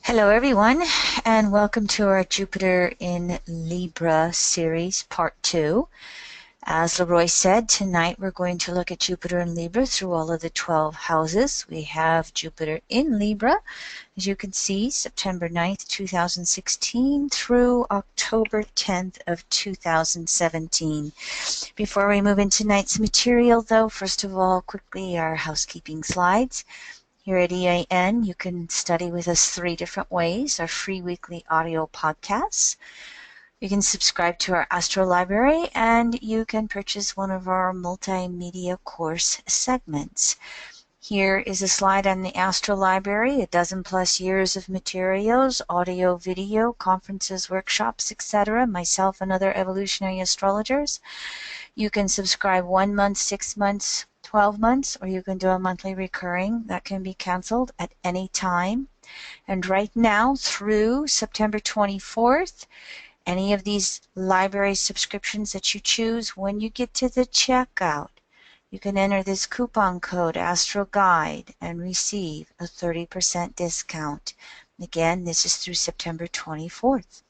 Hello everyone, and welcome to our Jupiter in Libra series, part 2. As Leroy said, tonight we're going to look at Jupiter in Libra through all of the 12 houses. We have Jupiter in Libra, as you can see, September 9th, 2016 through October 10th of 2017. Before we move into tonight's material, though, first of all, quickly our housekeeping slides. Here at EAN, you can study with us 3 different ways: our free weekly audio podcasts. You can subscribe to our Astro Library, and you can purchase one of our multimedia course segments. Here is a slide on the Astro Library, a dozen plus years of materials, audio, video, conferences, workshops, etc., myself and other evolutionary astrologers. You can subscribe 1 month, 6 months, 12 months, or you can do a monthly recurring that can be canceled at any time. And right now through September 24th, any of these library subscriptions that you choose, when you get to the checkout, you can enter this coupon code Astro Guide and receive a 30% discount. Again, this is through September 24th.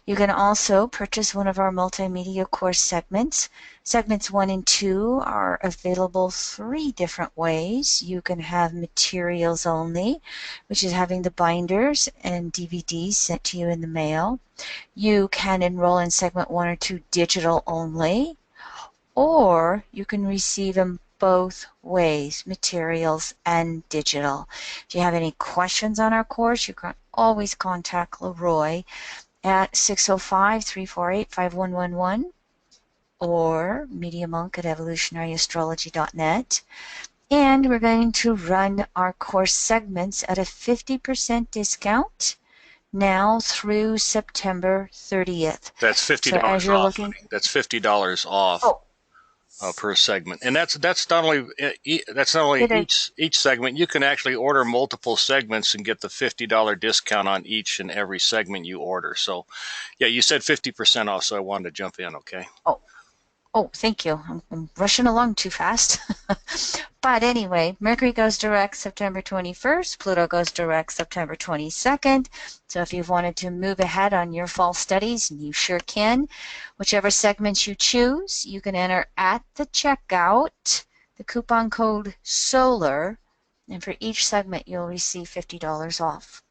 You can also purchase one of our multimedia course segments. Segments 1 and 2 are available 3 different ways. You can have materials only, which is having the binders and DVDs sent to you in the mail. You can enroll in segment 1 or 2 digital only, or you can receive them both ways, materials and digital. If you have any questions on our course, you can always contact Leroy at 605-348-5111 or MediaMonk@evolutionaryastrology.net. And we're going to run our course segments at a 50% discount now through September 30th. That's $50 so as you're off. looking, That's $50 off per segment, and that's not only each segment. You can actually order multiple segments and get the $50 discount on each and every segment you order. So, yeah, you said 50% off, so I wanted to jump in. Okay. Oh, thank you. I'm rushing along too fast. But anyway, Mercury goes direct September 21st. Pluto goes direct September 22nd. So if you've wanted to move ahead on your fall studies, and you sure can, whichever segments you choose, you can enter at the checkout the coupon code SOLAR, and for each segment you'll receive $50 off.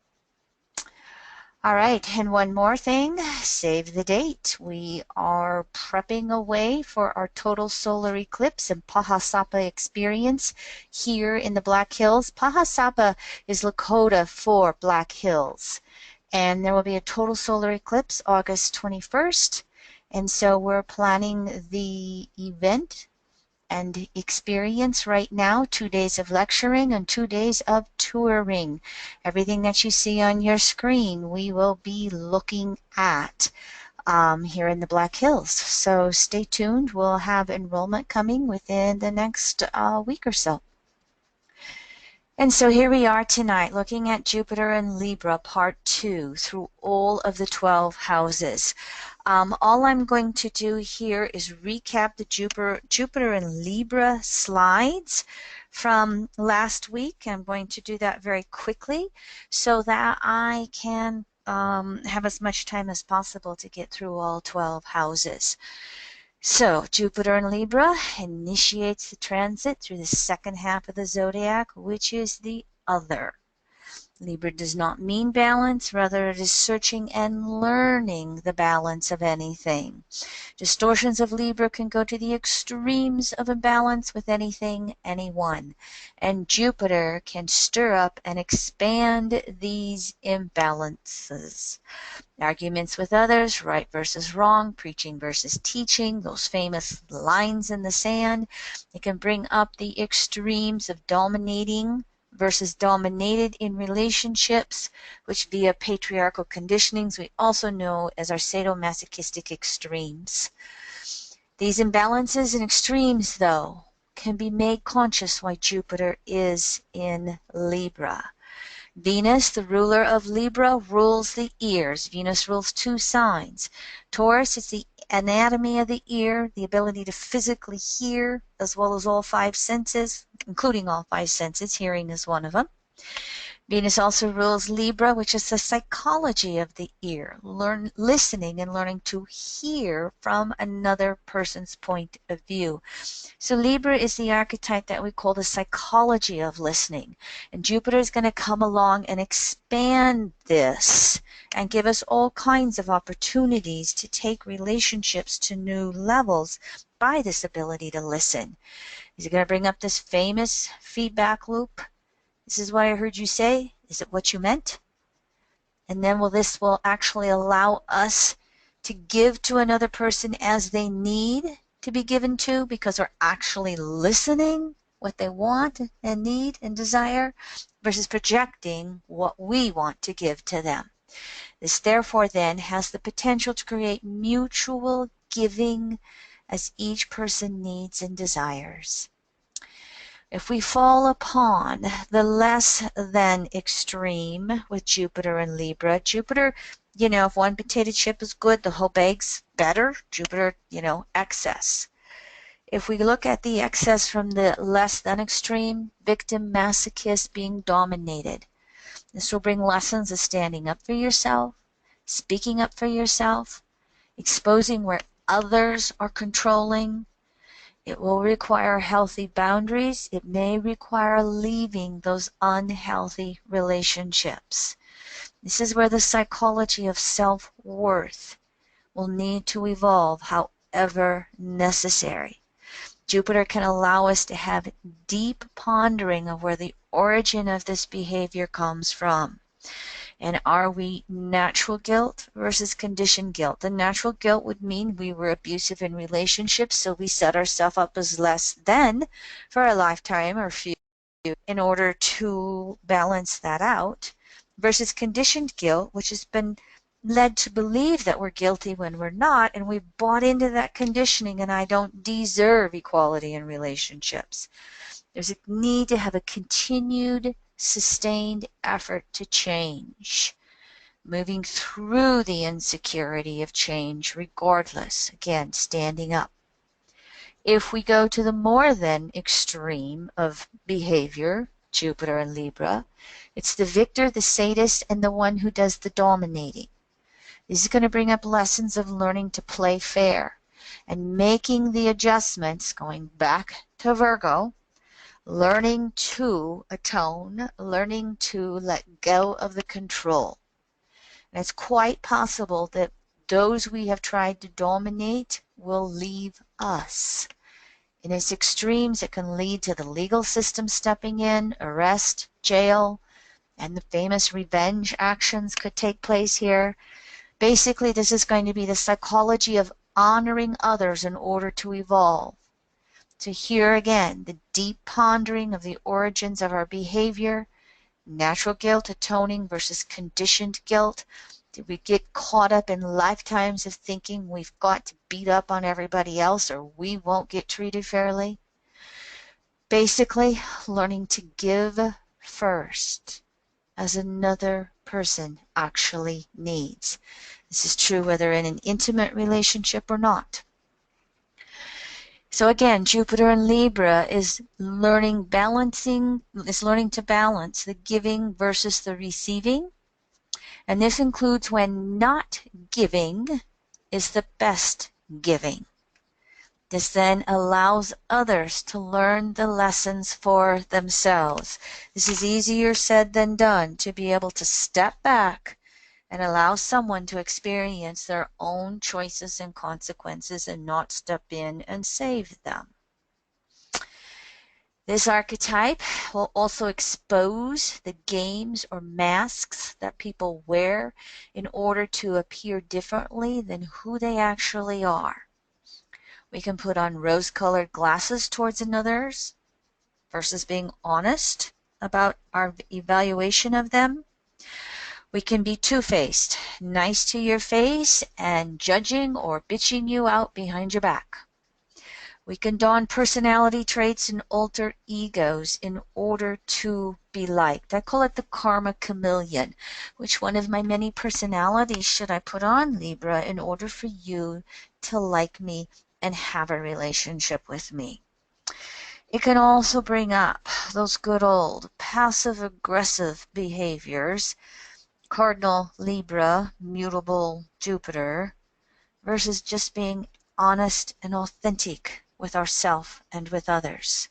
All right, and one more thing, save the date. We are prepping away for our total solar eclipse and Pahasapa experience here in the Black Hills. Pahasapa is Lakota for Black Hills, and there will be a total solar eclipse August 21st, and so we're planning the event and experience right now, 2 days of lecturing and 2 days of touring. Everything that you see on your screen, we will be looking at here in the Black Hills. So stay tuned. We'll have enrollment coming within the next week or so. And so here we are tonight looking at Jupiter and Libra part 2 through all of the 12 houses. All I'm going to do here is recap the Jupiter and Libra slides from last week. I'm going to do that very quickly so that I can have as much time as possible to get through all 12 houses. So Jupiter in Libra initiates the transit through the second half of the zodiac, which is the other. Libra does not mean balance, rather it is searching and learning the balance of anything. Distortions of Libra can go to the extremes of imbalance with anything, anyone. And Jupiter can stir up and expand these imbalances. Arguments with others, right versus wrong, preaching versus teaching, those famous lines in the sand. It can bring up the extremes of dominating versus dominated in relationships, which via patriarchal conditionings we also know as our sadomasochistic extremes. These imbalances and extremes, though, can be made conscious why Jupiter is in Libra. Venus, the ruler of Libra, rules the ears. Venus rules 2 signs. Taurus is the anatomy of the ear, the ability to physically hear, as well as all 5 senses, including all 5 senses. Hearing is one of them. Venus also rules Libra, which is the psychology of the ear, listening and learning to hear from another person's point of view. So Libra is the archetype that we call the psychology of listening. And Jupiter is going to come along and expand this and give us all kinds of opportunities to take relationships to new levels by this ability to listen. Is it going to bring up this famous feedback loop? This is what I heard you say. Is it what you meant? And then this will actually allow us to give to another person as they need to be given to, because we're actually listening what they want and need and desire versus projecting what we want to give to them. This therefore then has the potential to create mutual giving as each person needs and desires. If we fall upon the less than extreme with Jupiter and Libra, Jupiter, if one potato chip is good, the whole bag's better. Jupiter, excess. If we look at the excess from the less than extreme, victim, masochist, being dominated. This will bring lessons of standing up for yourself, speaking up for yourself, exposing where others are controlling. It will require healthy boundaries. It may require leaving those unhealthy relationships. This is where the psychology of self-worth will need to evolve, however necessary. Jupiter can allow us to have deep pondering of where the origin of this behavior comes from. And are we natural guilt versus conditioned guilt? The natural guilt would mean we were abusive in relationships, so we set ourselves up as less than for a lifetime or few in order to balance that out, versus conditioned guilt, which has been led to believe that we're guilty when we're not, and we've bought into that conditioning, and I don't deserve equality in relationships. There's a need to have a continued, sustained effort to change, moving through the insecurity of change regardless, again, standing up. If we go to the more than extreme of behavior, Jupiter and Libra, it's the victor, the sadist, and the one who does the dominating. This is going to bring up lessons of learning to play fair and making the adjustments, going back to Virgo, learning to atone, learning to let go of the control. And it's quite possible that those we have tried to dominate will leave us. In its extremes, it can lead to the legal system stepping in, arrest, jail, and the famous revenge actions could take place here. Basically, this is going to be the psychology of honoring others in order to evolve. To hear again the deep pondering of the origins of our behavior, natural guilt atoning versus conditioned guilt. Did we get caught up in lifetimes of thinking we've got to beat up on everybody else or we won't get treated fairly? Basically, learning to give first as another person actually needs. This is true whether in an intimate relationship or not. So again, Jupiter in Libra is learning to balance the giving versus the receiving. And this includes when not giving is the best giving. This then allows others to learn the lessons for themselves. This is easier said than done, to be able to step back and allow someone to experience their own choices and consequences and not step in and save them. This archetype will also expose the games or masks that people wear in order to appear differently than who they actually are. We can put on rose-colored glasses towards others versus being honest about our evaluation of them. We can be two-faced, nice to your face and judging or bitching you out behind your back. We can don personality traits and alter egos in order to be liked. I call it the karma chameleon. Which one of my many personalities should I put on, Libra, in order for you to like me and have a relationship with me? It can also bring up those good old passive-aggressive behaviors, cardinal Libra, mutable Jupiter, versus just being honest and authentic with ourselves and with others.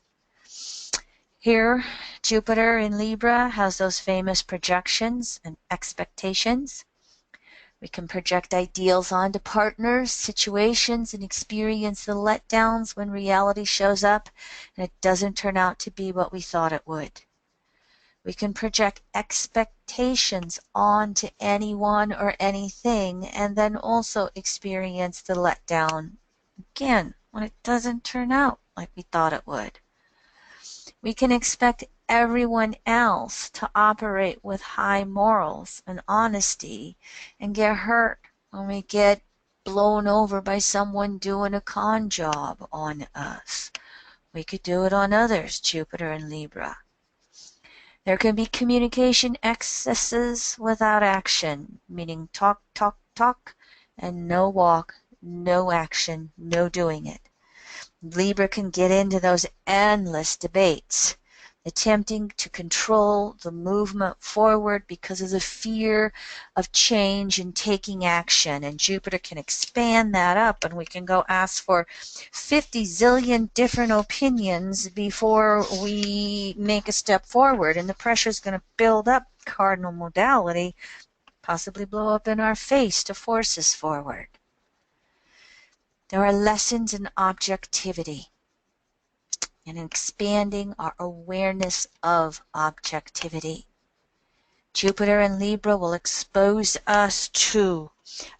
Here, Jupiter in Libra has those famous projections and expectations. We can project ideals onto partners, situations, and experience the letdowns when reality shows up and it doesn't turn out to be what we thought it would. We can project expectations onto anyone or anything and then also experience the letdown again when it doesn't turn out like we thought it would. We can expect everyone else to operate with high morals and honesty and get hurt when we get blown over by someone doing a con job on us. We could do it on others, Jupiter and Libra. There can be communication excesses without action, meaning talk, talk, talk, and no walk, no action, no doing it. Libra can get into those endless debates, attempting to control the movement forward because of the fear of change and taking action. And Jupiter can expand that up, and we can go ask for 50 zillion different opinions before we make a step forward. And the pressure is going to build up cardinal modality, possibly blow up in our face to force us forward. There are lessons in objectivity and expanding our awareness of objectivity. Jupiter and Libra will expose us to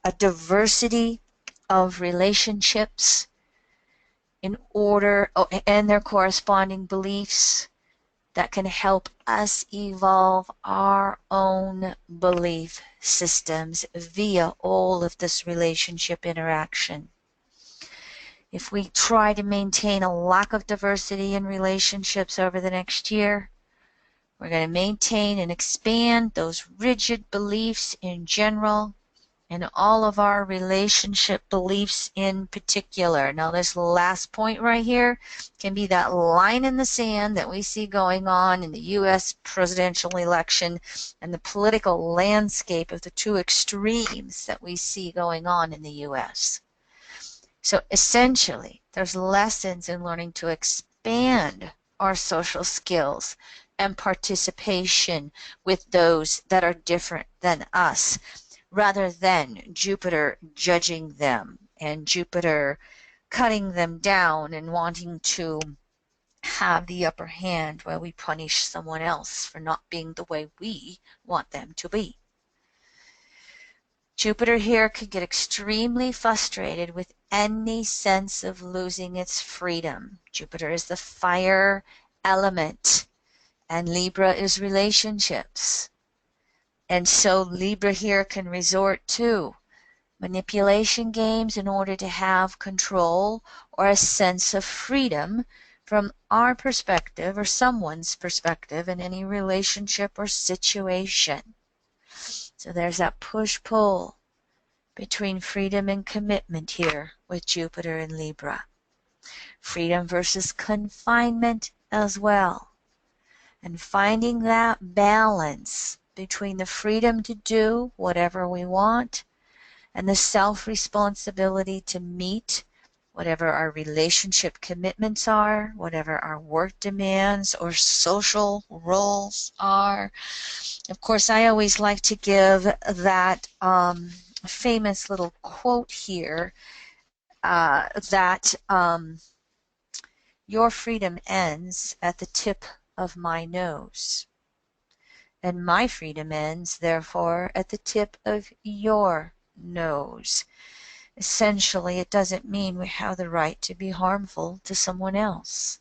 a diversity of relationships and their corresponding beliefs that can help us evolve our own belief systems via all of this relationship interaction. If we try to maintain a lack of diversity in relationships over the next year, we're going to maintain and expand those rigid beliefs in general and all of our relationship beliefs in particular. Now, this last point right here can be that line in the sand that we see going on in the U.S. presidential election and the political landscape of the two extremes that we see going on in the U.S. So essentially, there's lessons in learning to expand our social skills and participation with those that are different than us, rather than Jupiter judging them and Jupiter cutting them down and wanting to have the upper hand while we punish someone else for not being the way we want them to be. Jupiter here could get extremely frustrated with any sense of losing its freedom. Jupiter is the fire element, and Libra is relationships. And so Libra here can resort to manipulation games in order to have control or a sense of freedom from our perspective or someone's perspective in any relationship or situation. So there's that push-pull between freedom and commitment here with Jupiter and Libra. Freedom versus confinement as well. And finding that balance between the freedom to do whatever we want and the self-responsibility to meet whatever our relationship commitments are, whatever our work demands or social roles are. Of course, I always like to give that famous little quote here that your freedom ends at the tip of my nose, and my freedom ends, therefore, at the tip of your nose. Essentially, it doesn't mean we have the right to be harmful to someone else.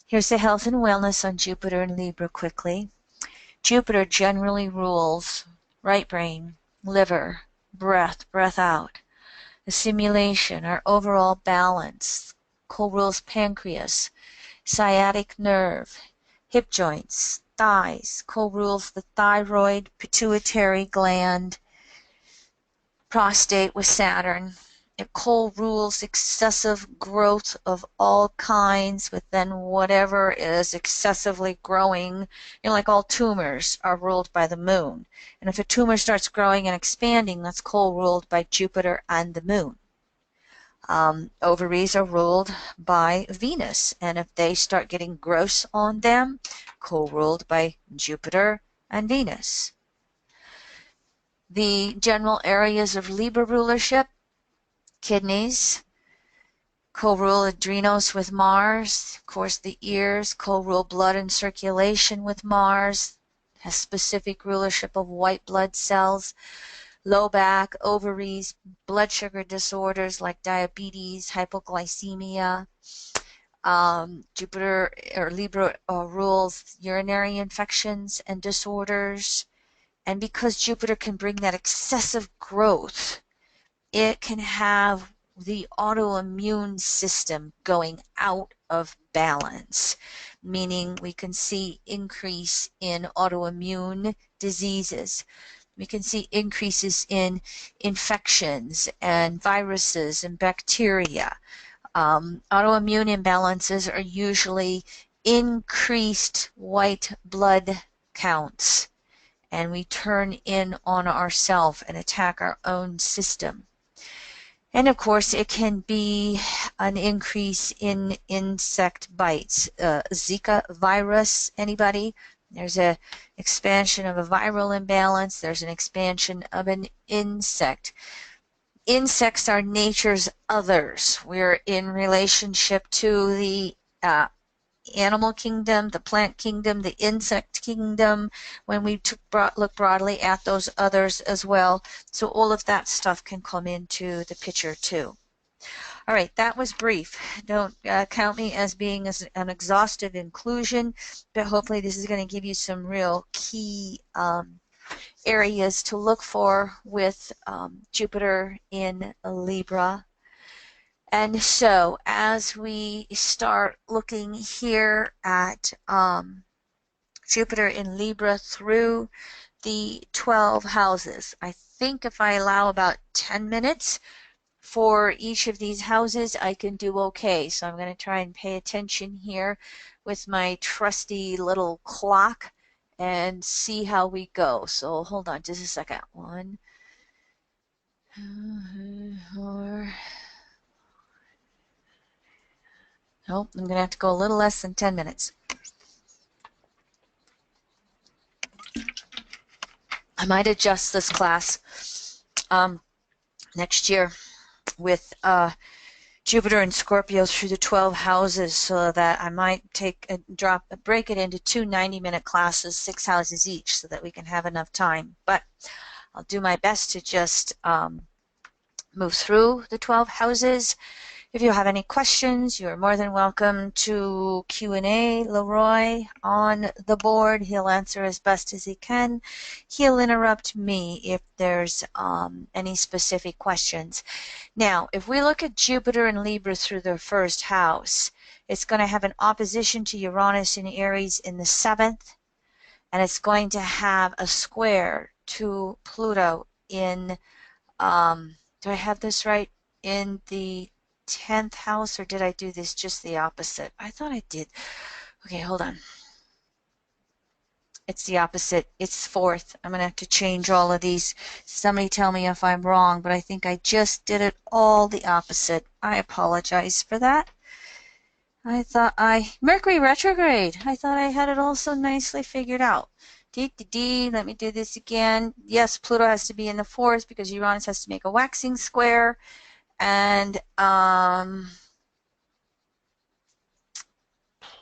Here's the health and wellness on Jupiter and Libra quickly. Jupiter generally rules right brain, liver, breath out, assimilation, our overall balance. Co-rules pancreas, sciatic nerve, hip joints, thighs. Co-rules the thyroid, pituitary gland, prostate with Saturn, Coal rules excessive growth of all kinds, but then whatever is excessively growing, like all tumors are ruled by the moon. And if a tumor starts growing and expanding, that's co-ruled by Jupiter and the moon. Ovaries are ruled by Venus, and if they start getting gross on them, co-ruled by Jupiter and Venus. The general areas of Libra rulership: kidneys, co-rule adrenals with Mars. Of course, the ears co-rule blood and circulation with Mars. Has specific rulership of white blood cells. Low back, ovaries, blood sugar disorders like diabetes, hypoglycemia. Jupiter or Libra rules urinary infections and disorders. And because Jupiter can bring that excessive growth, it can have the autoimmune system going out of balance, meaning we can see increase in autoimmune diseases. We can see increases in infections and viruses and bacteria. Autoimmune imbalances are usually increased white blood counts, and we turn in on ourselves and attack our own system. And of course, it can be an increase in insect bites. Zika virus, anybody? There's an expansion of a viral imbalance. There's an expansion of an insect. Insects are nature's others. We're in relationship to the animal kingdom, the plant kingdom, the insect kingdom, when we look broadly at those others as well. So all of that stuff can come into the picture too. All right, that was brief. Don't count me as being an exhaustive inclusion, but hopefully this is going to give you some real key areas to look for with Jupiter in Libra. And so as we start looking here at Jupiter in Libra through the 12 houses, I think if I allow about 10 minutes for each of these houses, I can do okay. So I'm going to try and pay attention here with my trusty little clock and see how we go. So hold on just a second. 1, 2, 4. Nope, I'm going to have to go a little less than 10 minutes. I might adjust this class next year with Jupiter and Scorpio through the 12 houses, so that I might break it into 2 90-minute classes, 6 houses each, so that we can have enough time. But I'll do my best to just move through the 12 houses. If you have any questions, you're more than welcome to Q&A Leroy on the board. He'll answer as best as he can. He'll interrupt me if there's any specific questions. Now, if we look at Jupiter and Libra through the first house, it's going to have an opposition to Uranus in Aries in the 7th, and it's going to have a square to Pluto in, do I have this right, in the 10th house, or did I do this just the opposite? I thought I did. Okay, hold on. It's the opposite. It's 4th. I'm going to have to change all of these. Somebody tell me if I'm wrong, but I think I just did it all the opposite. I apologize for that. Mercury retrograde. I thought I had it all so nicely figured out. Let me do this again. Yes, Pluto has to be in the 4th because Uranus has to make a waxing square. And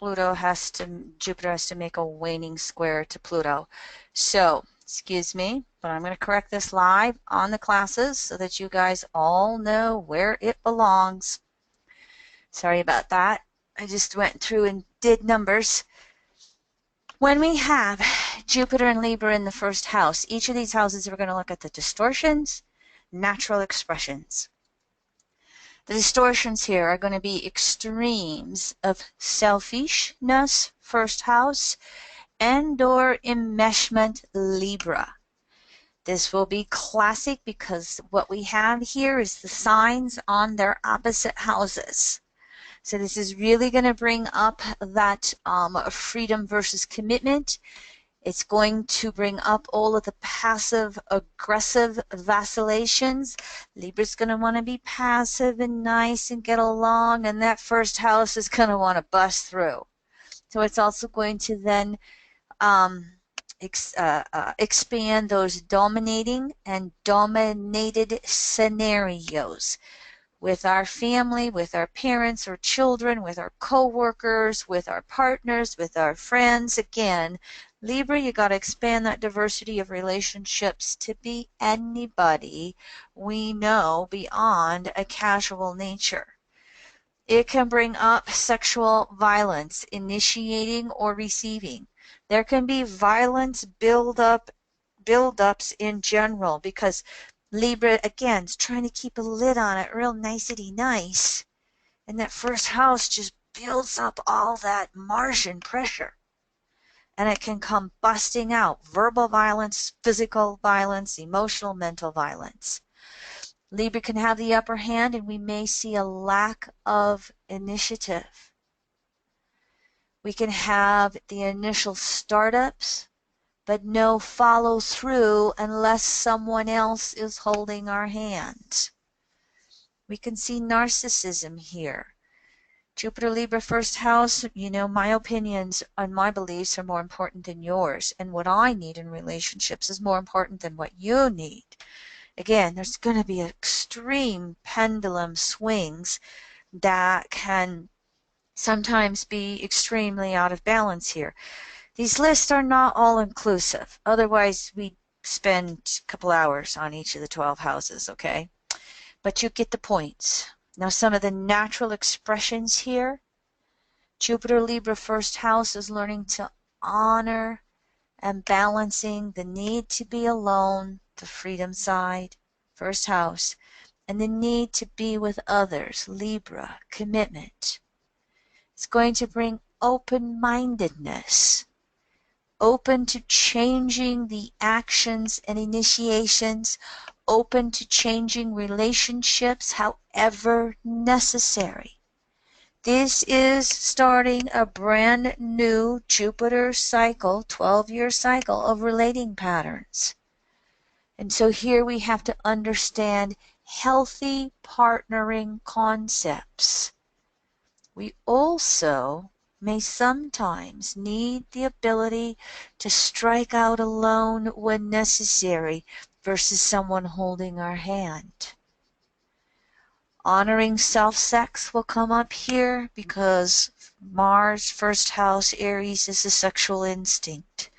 Jupiter has to make a waning square to Pluto. So, excuse me, but I'm going to correct this live on the classes so that you guys all know where it belongs. Sorry about that. I just went through and did numbers. When we have Jupiter and Libra in the first house, each of these houses we're going to look at the distortions, natural expressions. The distortions here are going to be extremes of selfishness, first house, and or enmeshment, Libra. This will be classic because what we have here is the signs on their opposite houses. So this is really going to bring up that freedom versus commitment. It's going to bring up all of the passive aggressive vacillations. Libra's going to want to be passive and nice and get along, and that first house is going to want to bust through. So it's also going to then expand those dominating and dominated scenarios with our family, with our parents or children, with our co-workers, with our partners, with our friends. Again, Libra, you got to expand that diversity of relationships to be anybody we know beyond a casual nature. It can bring up sexual violence, initiating or receiving. There can be violence buildups in general because Libra, again, is trying to keep a lid on it real nicety nice. And that first house just builds up all that Martian pressure. And it can come busting out. Verbal violence, physical violence, emotional, mental violence. Libra can have the upper hand, and we may see a lack of initiative. We can have the initial startups, but no follow through unless someone else is holding our hand. We can see narcissism here. Jupiter Libra first house, you know, my opinions and my beliefs are more important than yours. And what I need in relationships is more important than what you need. Again, there's going to be extreme pendulum swings that can sometimes be extremely out of balance here. These lists are not all inclusive. Otherwise, we'd spend a couple hours on each of the 12 houses, okay? But you get the points. Now, some of the natural expressions here. Jupiter Libra first house is learning to honor and balancing the need to be alone, the freedom side, first house, and the need to be with others, Libra, commitment. It's going to bring open-mindedness, open to changing the actions and initiations, open to changing relationships however necessary. This is starting a brand new Jupiter cycle, 12-year cycle of relating patterns. And so here we have to understand healthy partnering concepts. We also may sometimes need the ability to strike out alone when necessary versus someone holding our hand. Honoring self-sex will come up here because Mars, first house, Aries is a sexual instinct.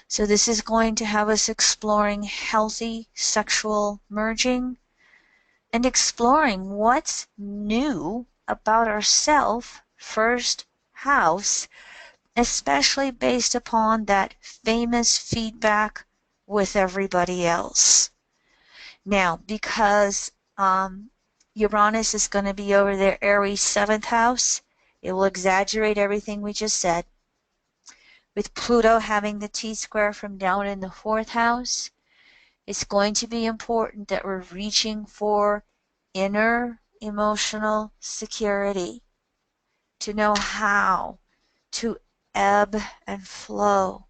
So this is going to have us exploring healthy sexual merging and exploring what's new about ourself, first house, especially based upon that famous feedback with everybody else. Now, because Uranus is going to be over there, Aries 7th house, it will exaggerate everything we just said. With Pluto having the T-square from down in the 4th house, it's going to be important that we're reaching for inner emotional security, to know how to ebb and flow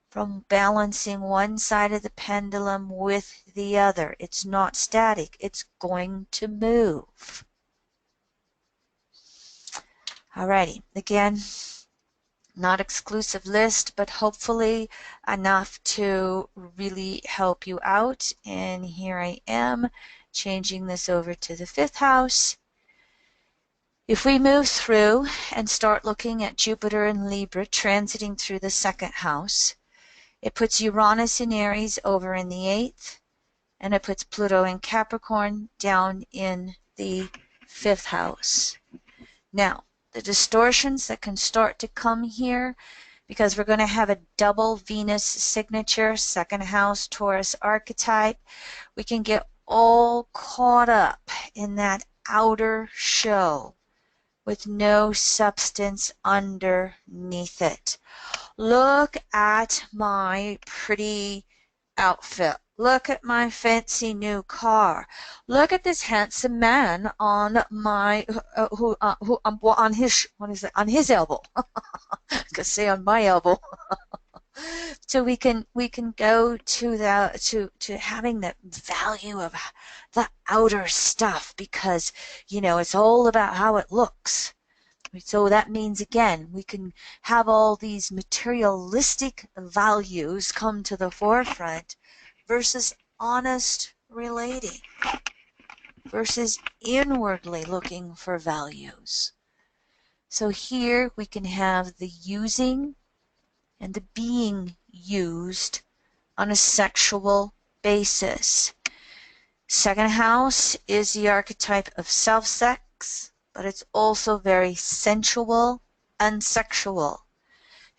from balancing one side of the pendulum with the other. It's not static. It's going to move. Alrighty, again, not exclusive list, but hopefully enough to really help you out. And here I am changing this over to the 5th house. If we move through and start looking at Jupiter and Libra transiting through the 2nd house, it puts Uranus in Aries over in the 8th, and it puts Pluto in Capricorn down in the 5th house. Now, the distortions that can start to come here, because we're going to have a double Venus signature, 2nd house Taurus archetype, we can get all caught up in that outer show with no substance underneath it. Look at my pretty outfit. Look at my fancy new car. Look at this handsome man on my who on his what is it on his elbow. I could say on my elbow. So we can go to to having the value of the outer stuff, because it's all about how it looks. So that means, again, we can have all these materialistic values come to the forefront versus honest relating, versus inwardly looking for values. So here we can have the using and the being used on a sexual basis. Second house is the archetype of self-sex, but it's also very sensual and sexual.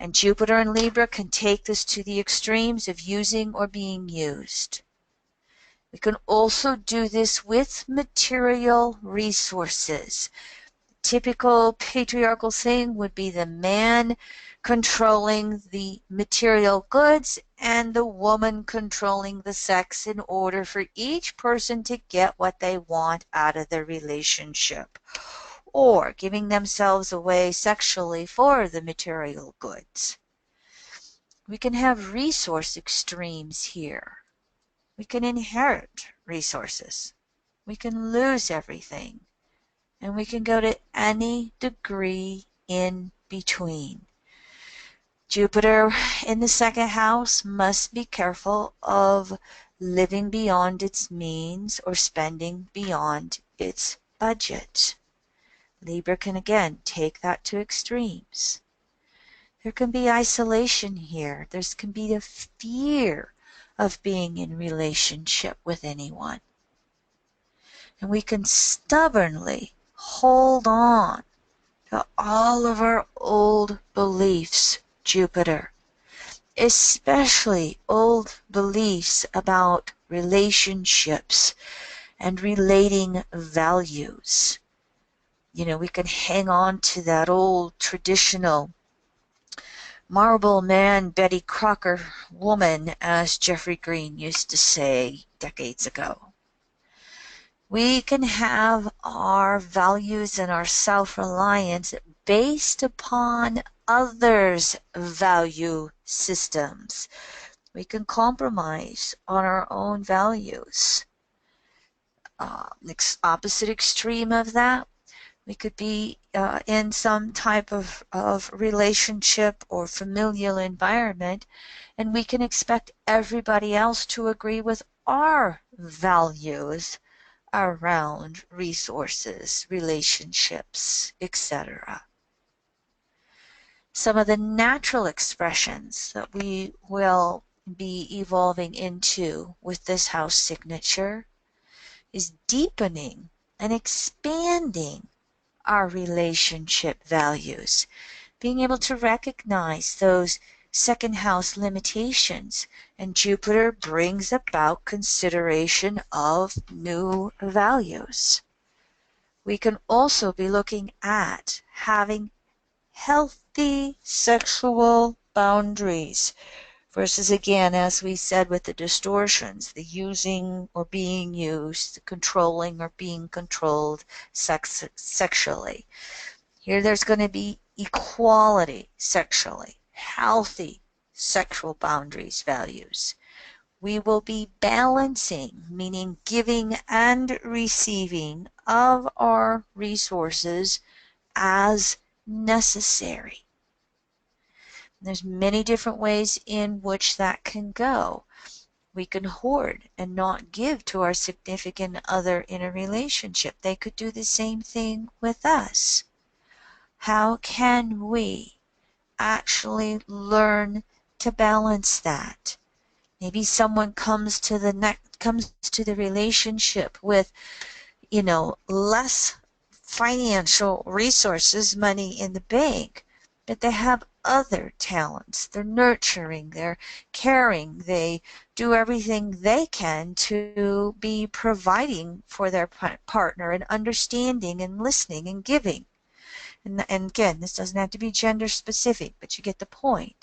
And Jupiter and Libra can take this to the extremes of using or being used. We can also do this with material resources. Typical patriarchal thing would be the man controlling the material goods and the woman controlling the sex in order for each person to get what they want out of the relationship, or giving themselves away sexually for the material goods. We can have resource extremes here. We can inherit resources. We can lose everything. And we can go to any degree in between. Jupiter in the second house must be careful of living beyond its means or spending beyond its budget. Libra can again take that to extremes. There can be isolation here. There can be the fear of being in relationship with anyone. And we can stubbornly hold on to all of our old beliefs, Jupiter, especially old beliefs about relationships and relating values. We can hang on to that old traditional marble man, Betty Crocker woman, as Jeffrey Green used to say decades ago. We can have our values and our self-reliance based upon others' value systems. We can compromise on our own values. Opposite extreme of that, we could be in some type of relationship or familial environment, and we can expect everybody else to agree with our values around resources, relationships, etc. Some of the natural expressions that we will be evolving into with this house signature is deepening and expanding our relationship values, being able to recognize those second house limitations, and Jupiter brings about consideration of new values. We can also be looking at having healthy sexual boundaries versus, again, as we said, with the distortions, the using or being used, the controlling or being controlled sexually. Here there's going to be equality sexually, healthy sexual boundaries, values. We will be balancing, meaning giving and receiving of our resources as necessary. There's many different ways in which that can go. We can hoard and not give to our significant other in a relationship. They could do the same thing with us. How can we actually learn to balance that? Maybe someone comes to the relationship with, less financial resources, money in the bank, but they have other talents. They're nurturing, they're caring, they do everything they can to be providing for their partner and understanding and listening and giving. And again, this doesn't have to be gender specific, but you get the point.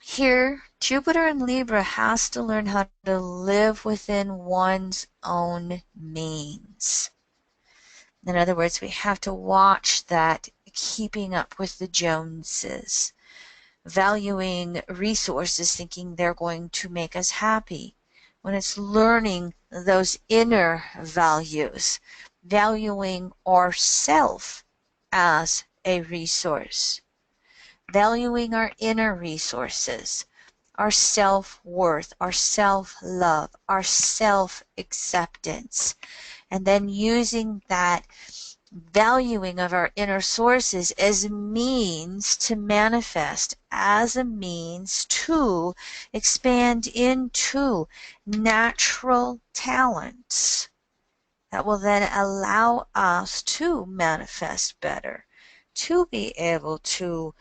Here, Jupiter in Libra has to learn how to live within one's own means. In other words, we have to watch that keeping up with the Joneses, valuing resources, thinking they're going to make us happy, when it's learning those inner values, valuing ourself as a resource, valuing our inner resources, our self-worth, our self-love, our self-acceptance, and then using that valuing of our inner sources as a means to manifest, as a means to expand into natural talents that will then allow us to manifest better, to be able to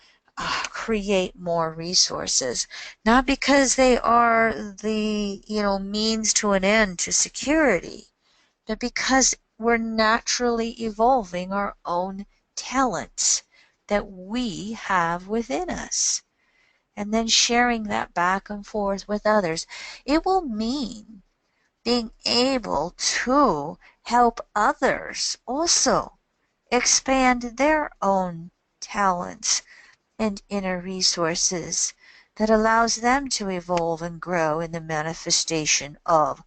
create more resources, not because they are the means to an end to security, but because we're naturally evolving our own talents that we have within us, and then sharing that back and forth with others. It will mean being able to help others also expand their own talents and inner resources that allows them to evolve and grow in the manifestation of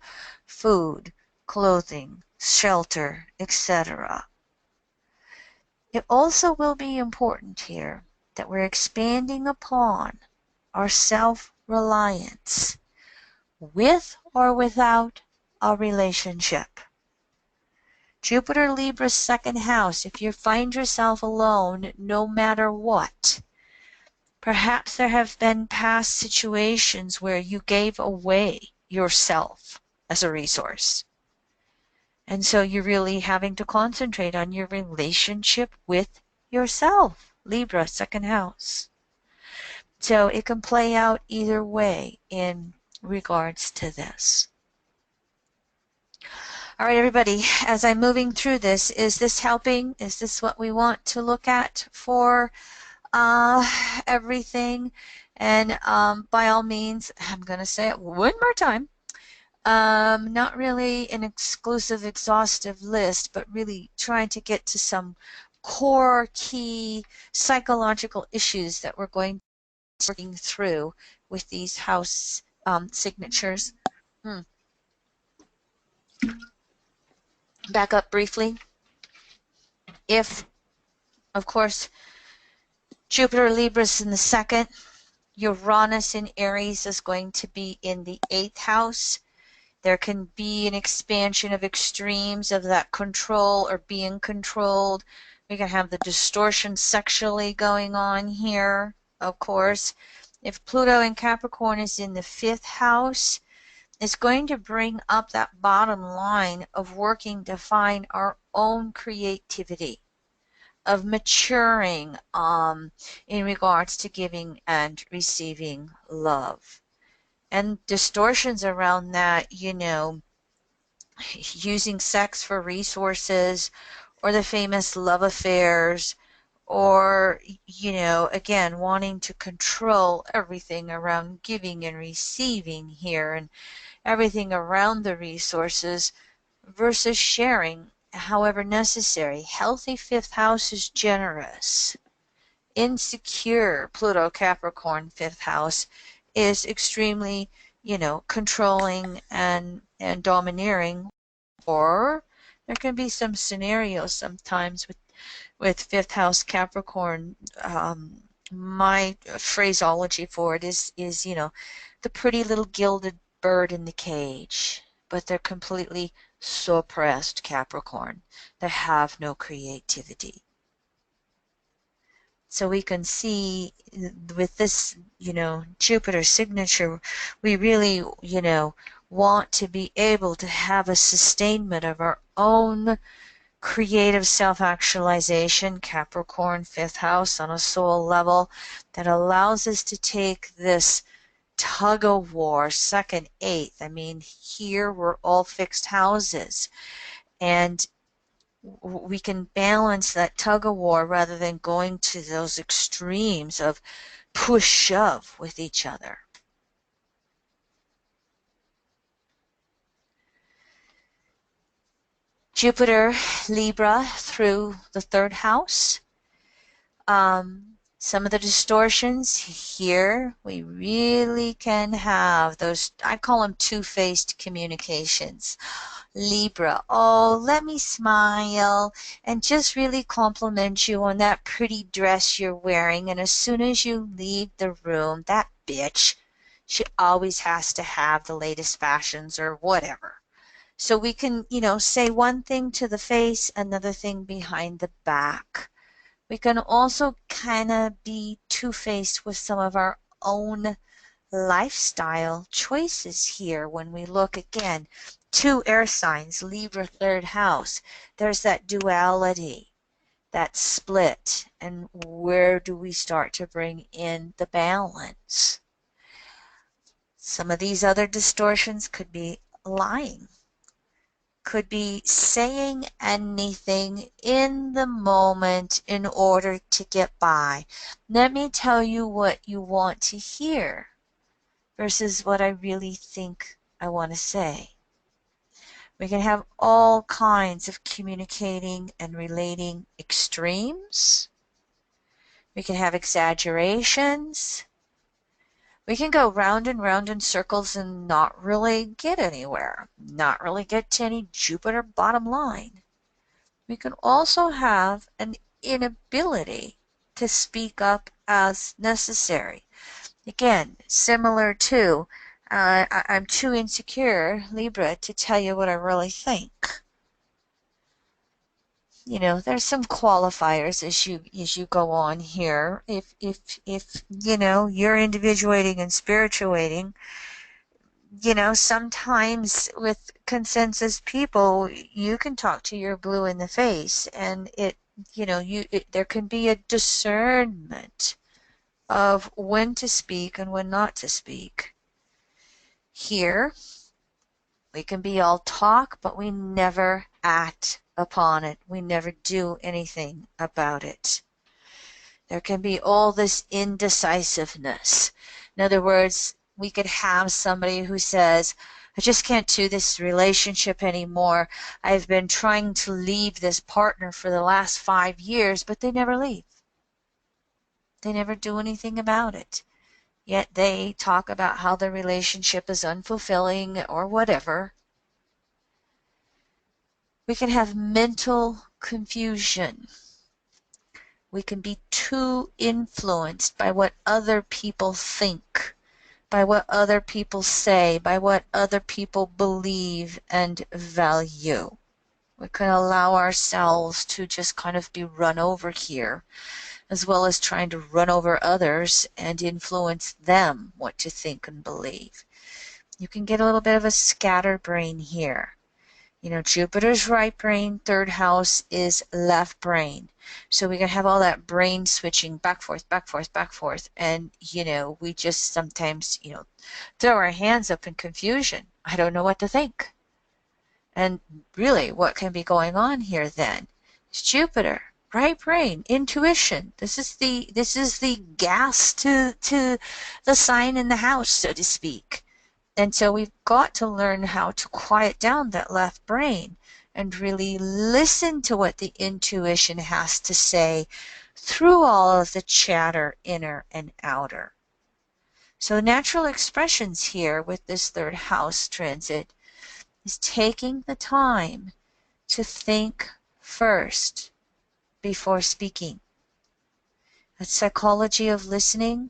food, clothing, shelter, etc. It also will be important here that we're expanding upon our self-reliance with or without a relationship. Jupiter Libra's second house, if you find yourself alone no matter what, perhaps there have been past situations where you gave away yourself as a resource. And so you're really having to concentrate on your relationship with yourself, Libra, second house. So it can play out either way in regards to this. All right, everybody, as I'm moving through this, is this helping? Is this what we want to look at for everything? And by all means, I'm going to say it one more time. Not really an exclusive, exhaustive list, but really trying to get to some core key psychological issues that we're going to be working through with these house signatures. Back up briefly. If, of course, Jupiter Libra's in the second, Uranus in Aries is going to be in the 8th house. There can be an expansion of extremes of that control or being controlled. We can have the distortion sexually going on here, of course. If Pluto in Capricorn is in the 5th house, it's going to bring up that bottom line of working to find our own creativity, of maturing in regards to giving and receiving love. And distortions around that, using sex for resources, or the famous love affairs, or, again, wanting to control everything around giving and receiving here, and everything around the resources versus sharing however necessary. Healthy 5th house is generous. Insecure Pluto Capricorn 5th house is extremely, controlling and domineering. Or there can be some scenarios sometimes with 5th house Capricorn. My phraseology for it is the pretty little gilded bird in the cage, but they're completely suppressed Capricorn. They have no creativity. So we can see with this, Jupiter signature, we really, want to be able to have a sustainment of our own creative self-actualization, Capricorn 5th house on a soul level, that allows us to take this tug of war, 2nd, 8th. I mean, here we're all fixed houses, and we can balance that tug of war rather than going to those extremes of push shove with each other. Jupiter, Libra through the third house. Some of the distortions here, we really can have those, I call them two-faced communications. Libra, oh, let me smile and just really compliment you on that pretty dress you're wearing. And as soon as you leave the room, that bitch, she always has to have the latest fashions or whatever. So we can, say one thing to the face, another thing behind the back. We can also kind of be two-faced with some of our own lifestyle choices here when we look again. Two air signs, Libra third house. There's that duality, that split, and where do we start to bring in the balance? Some of these other distortions could be lying, could be saying anything in the moment in order to get by. Let me tell you what you want to hear versus what I really think I want to say. We can have all kinds of communicating and relating extremes. We can have exaggerations. We can go round and round in circles and not really get anywhere, not really get to any Jupiter bottom line. We can also have an inability to speak up as necessary. Again, similar to, I'm too insecure, Libra, to tell you what I really think. There's some qualifiers as you go on here. If you're individuating and spirituating, sometimes with consensus people, you can talk to your blue in the face, and there can be a discernment of when to speak and when not to speak. Here, we can be all talk, but we never act upon it. We never do anything about it. There can be all this indecisiveness. In other words, we could have somebody who says, I just can't do this relationship anymore. I've been trying to leave this partner for the last 5 years, but they never leave. They never do anything about it. Yet they talk about how the relationship is unfulfilling or whatever. We can have mental confusion. We can be too influenced by what other people think, by what other people say, by what other people believe and value. We can allow ourselves to just kind of be run over here, as well as trying to run over others and influence them what to think and believe. You can get a little bit of a scatterbrain here. Jupiter's right brain, third house is left brain. So we can have all that brain switching back, forth, back, forth, back, forth. And, we just sometimes, throw our hands up in confusion. I don't know what to think. And really, what can be going on here then? It's Jupiter, right brain, intuition. This is the gas to the sign in the house, so to speak. And so we've got to learn how to quiet down that left brain and really listen to what the intuition has to say through all of the chatter, inner and outer. So natural expressions here with this third house transit is taking the time to think first before speaking. That psychology of listening,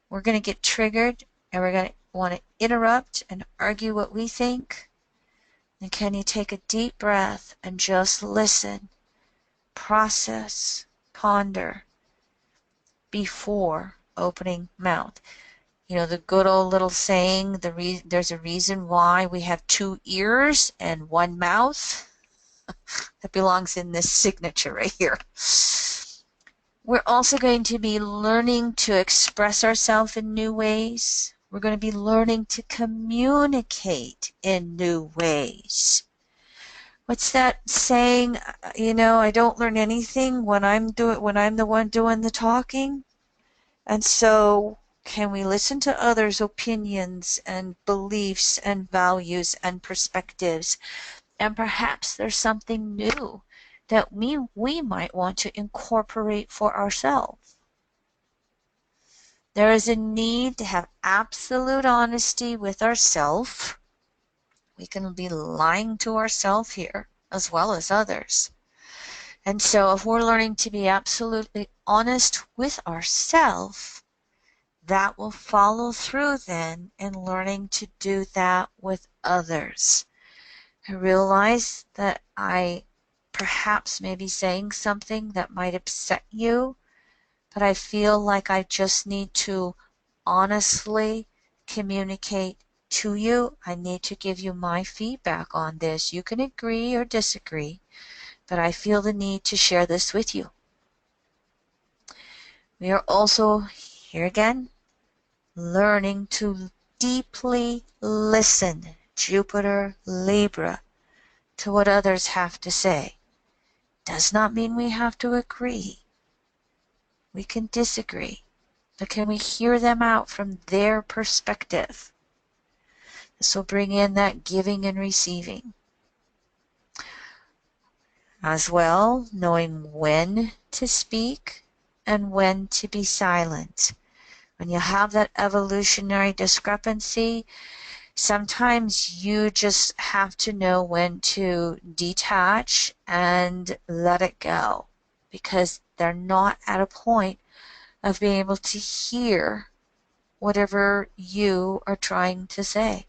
we're going to get triggered and we're going to want to interrupt and argue what we think. And can you take a deep breath and just listen, process, ponder before opening mouth? The good old little saying, there's a reason why we have 2 ears and 1 mouth. That belongs in this signature right here. We're also going to be learning to express ourselves in new ways. We're going to be learning to communicate in new ways. what's that saying? I don't learn anything when I'm the one doing the talking. And so, can we listen to others' opinions and beliefs and values and perspectives? And perhaps there's something new that we might want to incorporate for ourselves. There is a need to have absolute honesty with ourselves. We can be lying to ourselves here as well as others. And so if we're learning to be absolutely honest with ourselves, that will follow through then in learning to do that with others. I realize that I perhaps may be saying something that might upset you, but I feel like I just need to honestly communicate to you. I need to give you my feedback on this. You can agree or disagree, but I feel the need to share this with you. We are also, here again, learning to deeply listen, Jupiter, Libra, to what others have to say. Does not mean we have to agree. We can disagree, but can we hear them out from their perspective? This will bring in that giving and receiving. As well, knowing when to speak and when to be silent. When you have that evolutionary discrepancy, sometimes you just have to know when to detach and let it go, because they're not at a point of being able to hear whatever you are trying to say.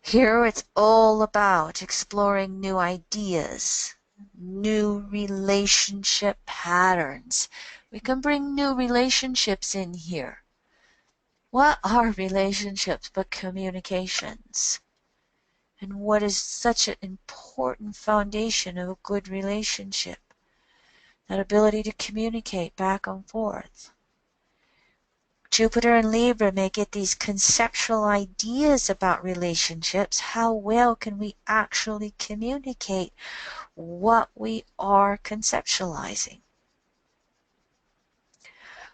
Here it's all about exploring new ideas, new relationship patterns. We can bring new relationships in here. What are relationships but communications? And what is such an important foundation of a good relationship? That ability to communicate back and forth. Jupiter and Libra may get these conceptual ideas about relationships. How well can we actually communicate what we are conceptualizing?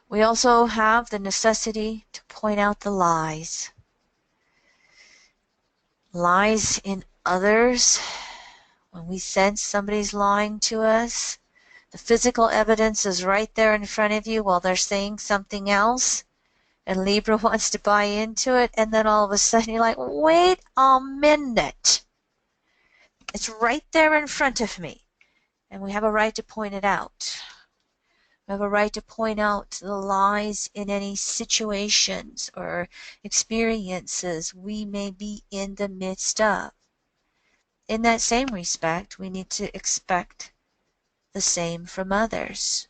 We also have the necessity to point out the lies. Lies in others. When we sense somebody's lying to us, the physical evidence is right there in front of you while they're saying something else. And Libra wants to buy into it, and then all of a sudden you're like, wait a minute. It's right there in front of me. And we have a right to point it out. We have a right to point out the lies in any situations or experiences we may be in the midst of. In that same respect, we need to expect the same from others.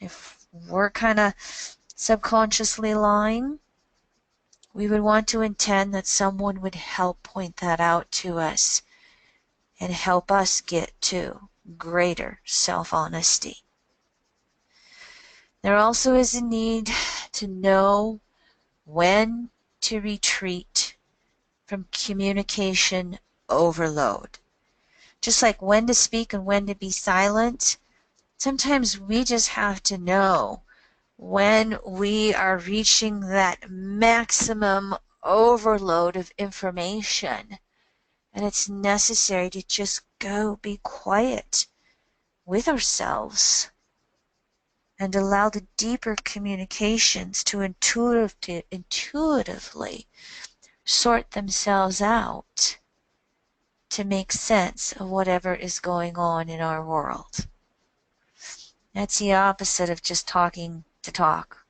If we're kind of subconsciously lying, we would want to intend that someone would help point that out to us and help us get to greater self-honesty. There also is a need to know when to retreat from communication overload. Just like when to speak and when to be silent, sometimes we just have to know when we are reaching that maximum overload of information, and it's necessary to just go be quiet with ourselves and allow the deeper communications to intuitively sort themselves out to make sense of whatever is going on in our world. That's the opposite of just talking to talk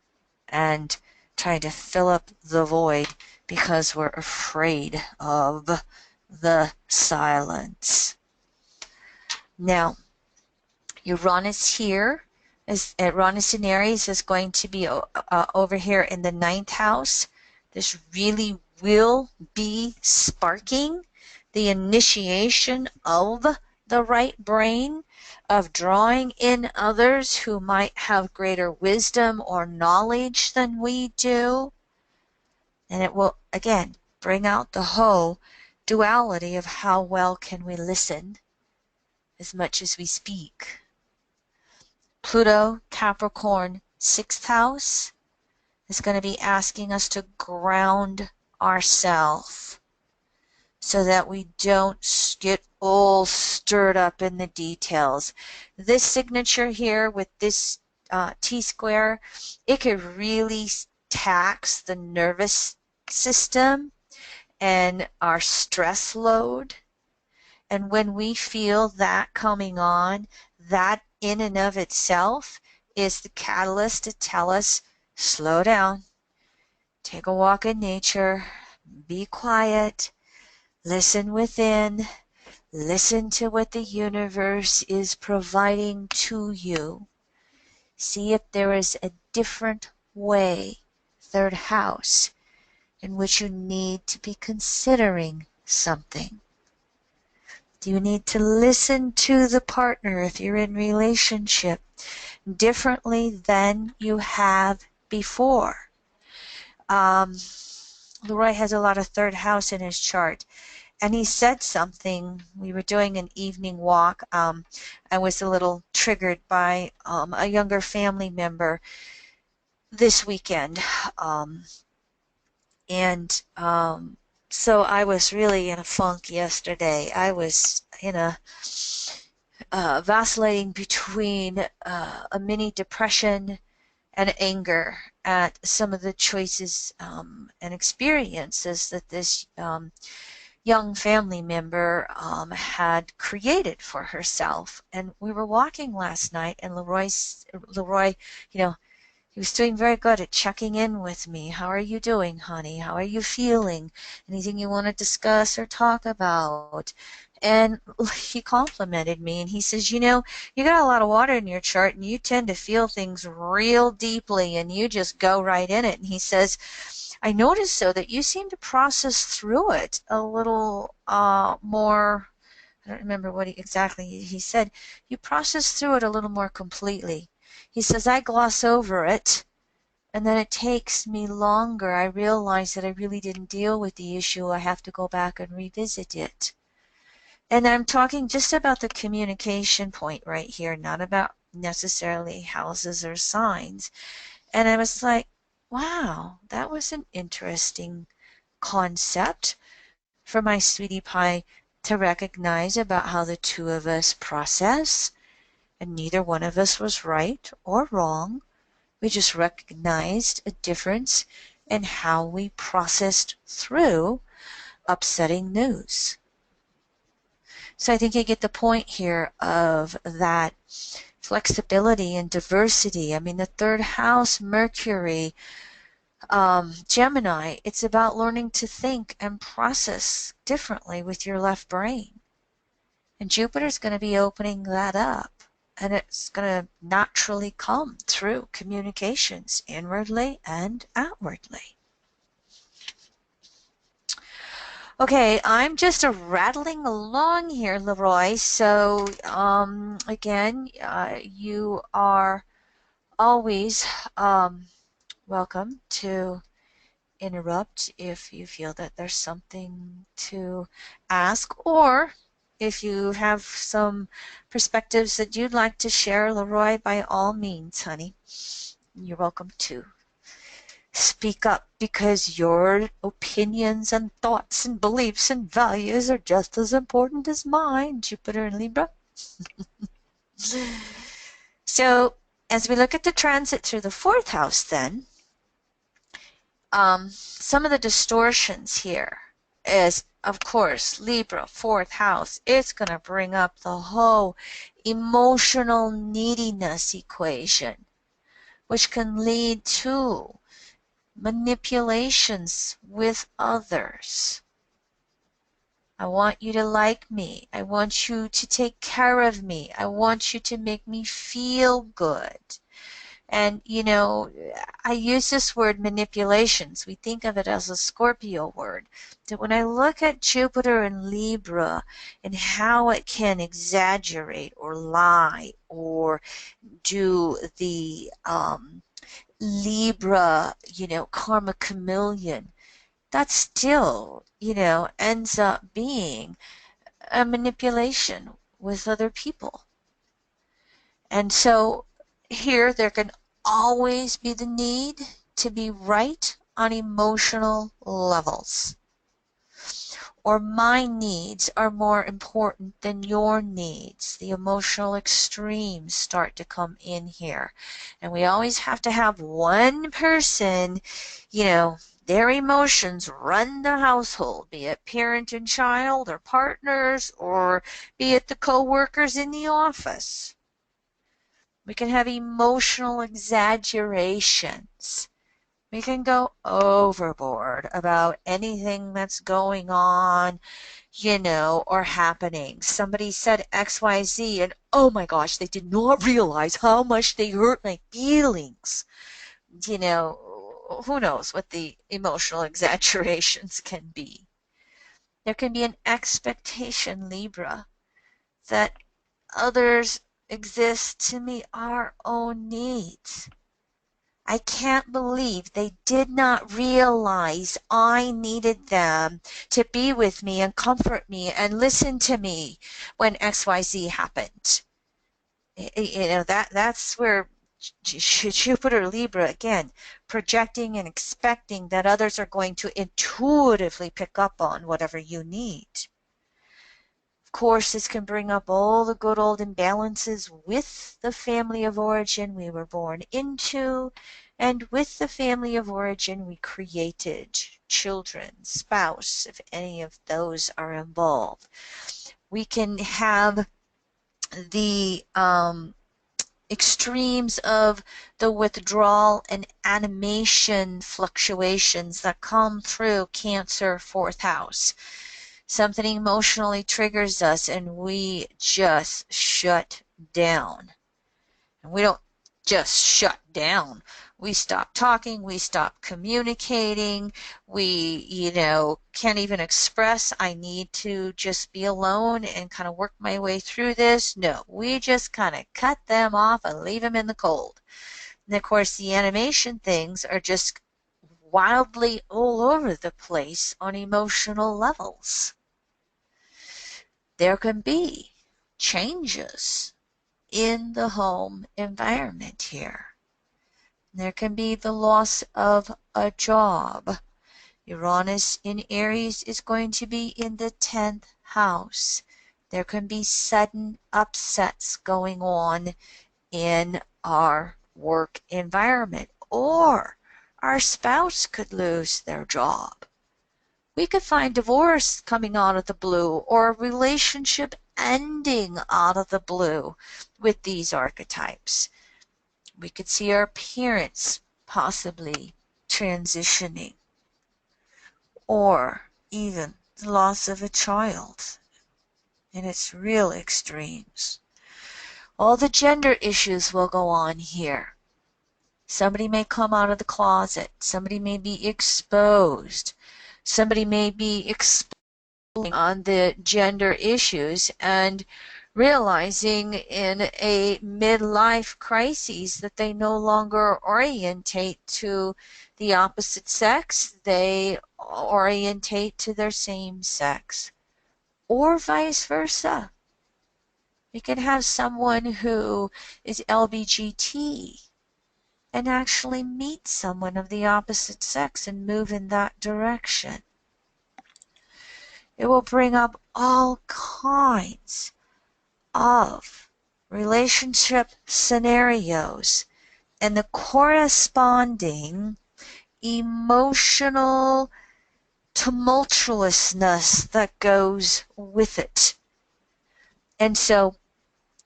and trying to fill up the void because we're afraid of the silence. Now, Uranus here, Uranus in Aries is going to be over here in the 9th house. This really will be sparking the initiation of the right brain, of drawing in others who might have greater wisdom or knowledge than we do. And it will, again, bring out the whole duality of how well can we listen as much as we speak. Pluto, Capricorn, 6th house is going to be asking us to ground ourselves so that we don't get all stirred up in the details. This signature here with this T-square, it could really tax the nervous system and our stress load. And when we feel that coming on, that in and of itself is the catalyst to tell us, slow down, take a walk in nature, be quiet, listen within, listen to what the universe is providing to you. See if there is a different way, 3rd house, in which you need to be considering something. Do you need to listen to the partner if you're in relationship differently than you have before? Leroy has a lot of 3rd house in his chart. And he said something. We were doing an evening walk. I was a little triggered by a younger family member this weekend. So I was really in a funk yesterday. I was in a vacillating between a mini depression and anger at some of the choices and experiences that this young family member had created for herself. And we were walking last night, and Leroy, you know, he was doing very good at checking in with me. How are you doing, honey? How are you feeling? Anything you want to discuss or talk about? And he complimented me, and he says, you know, you got a lot of water in your chart, and you tend to feel things real deeply, and you just go right in it. And he says, I noticed, though, that you seem to process through it a little more. I don't remember what exactly he said. You process through it a little more completely. He says, I gloss over it, and then it takes me longer. I realize that I really didn't deal with the issue. I have to go back and revisit it. And I'm talking just about the communication point right here, not about necessarily houses or signs. And I was like, wow, that was an interesting concept for my sweetie pie to recognize about how the two of us process. And neither one of us was right or wrong. We just recognized a difference in how we processed through upsetting news. So I think you get the point here of that flexibility and diversity. I mean, the 3rd house, Mercury, Gemini, it's about learning to think and process differently with your left brain. And Jupiter's going to be opening that up. And it's going to naturally come through communications inwardly and outwardly. Okay, I'm just rattling along here, Leroy. So, again, you are always welcome to interrupt if you feel that there's something to ask, or if you have some perspectives that you'd like to share, Leroy, by all means, honey, you're welcome to speak up, because your opinions and thoughts and beliefs and values are just as important as mine, Jupiter and Libra. So as we look at the transit through the 4th house, then some of the distortions here is, of course, Libra, 4th house. It's going to bring up the whole emotional neediness equation, which can lead to manipulations with others. I want you to like me. I want you to take care of me. I want you to make me feel good. And, you know, I use this word manipulations. We think of it as a Scorpio word. But when I look at Jupiter and Libra and how it can exaggerate or lie or do the Libra, you know, karma chameleon, that still, ends up being a manipulation with other people. And so here there can always be the need to be right on emotional levels. Or my needs are more important than your needs. The emotional extremes start to come in here. And we always have to have one person, their emotions run the household, be it parent and child or partners, or be it the co-workers in the office. We can have emotional exaggerations. We can go overboard about anything that's going on, or happening. Somebody said XYZ and oh my gosh, they did not realize how much they hurt my feelings. Who knows what the emotional exaggerations can be. There can be an expectation, Libra, that others exist to meet our own needs. I can't believe they did not realize I needed them to be with me and comfort me and listen to me when XYZ happened. That's where Jupiter Libra, again, projecting and expecting that others are going to intuitively pick up on whatever you need. Of course, this can bring up all the good old imbalances with the family of origin we were born into, and with the family of origin we created, children, spouse, if any of those are involved. We can have the extremes of the withdrawal and animation fluctuations that come through Cancer 4th house. Something emotionally triggers us and we just shut down. And we don't just shut down. We stop talking, we stop communicating, we, can't even express, I need to just be alone and kind of work my way through this. No, we just kind of cut them off and leave them in the cold. And of course, the animation things are just wildly all over the place on emotional levels. There can be changes in the home environment here. There can be the loss of a job. Uranus in Aries is going to be in the 10th house. There can be sudden upsets going on in our work environment, or our spouse could lose their job. We could find divorce coming out of the blue, or a relationship ending out of the blue with these archetypes. We could see our parents possibly transitioning, or even the loss of a child in its real extremes. All the gender issues will go on here. Somebody may come out of the closet. Somebody may be exposed. Somebody may be exposing on the gender issues and realizing in a midlife crisis that they no longer orientate to the opposite sex, they orientate to their same sex, or vice versa. You can have someone who is LBGT and actually meet someone of the opposite sex and move in that direction. It will bring up all kinds of relationship scenarios and the corresponding emotional tumultuousness that goes with it. And so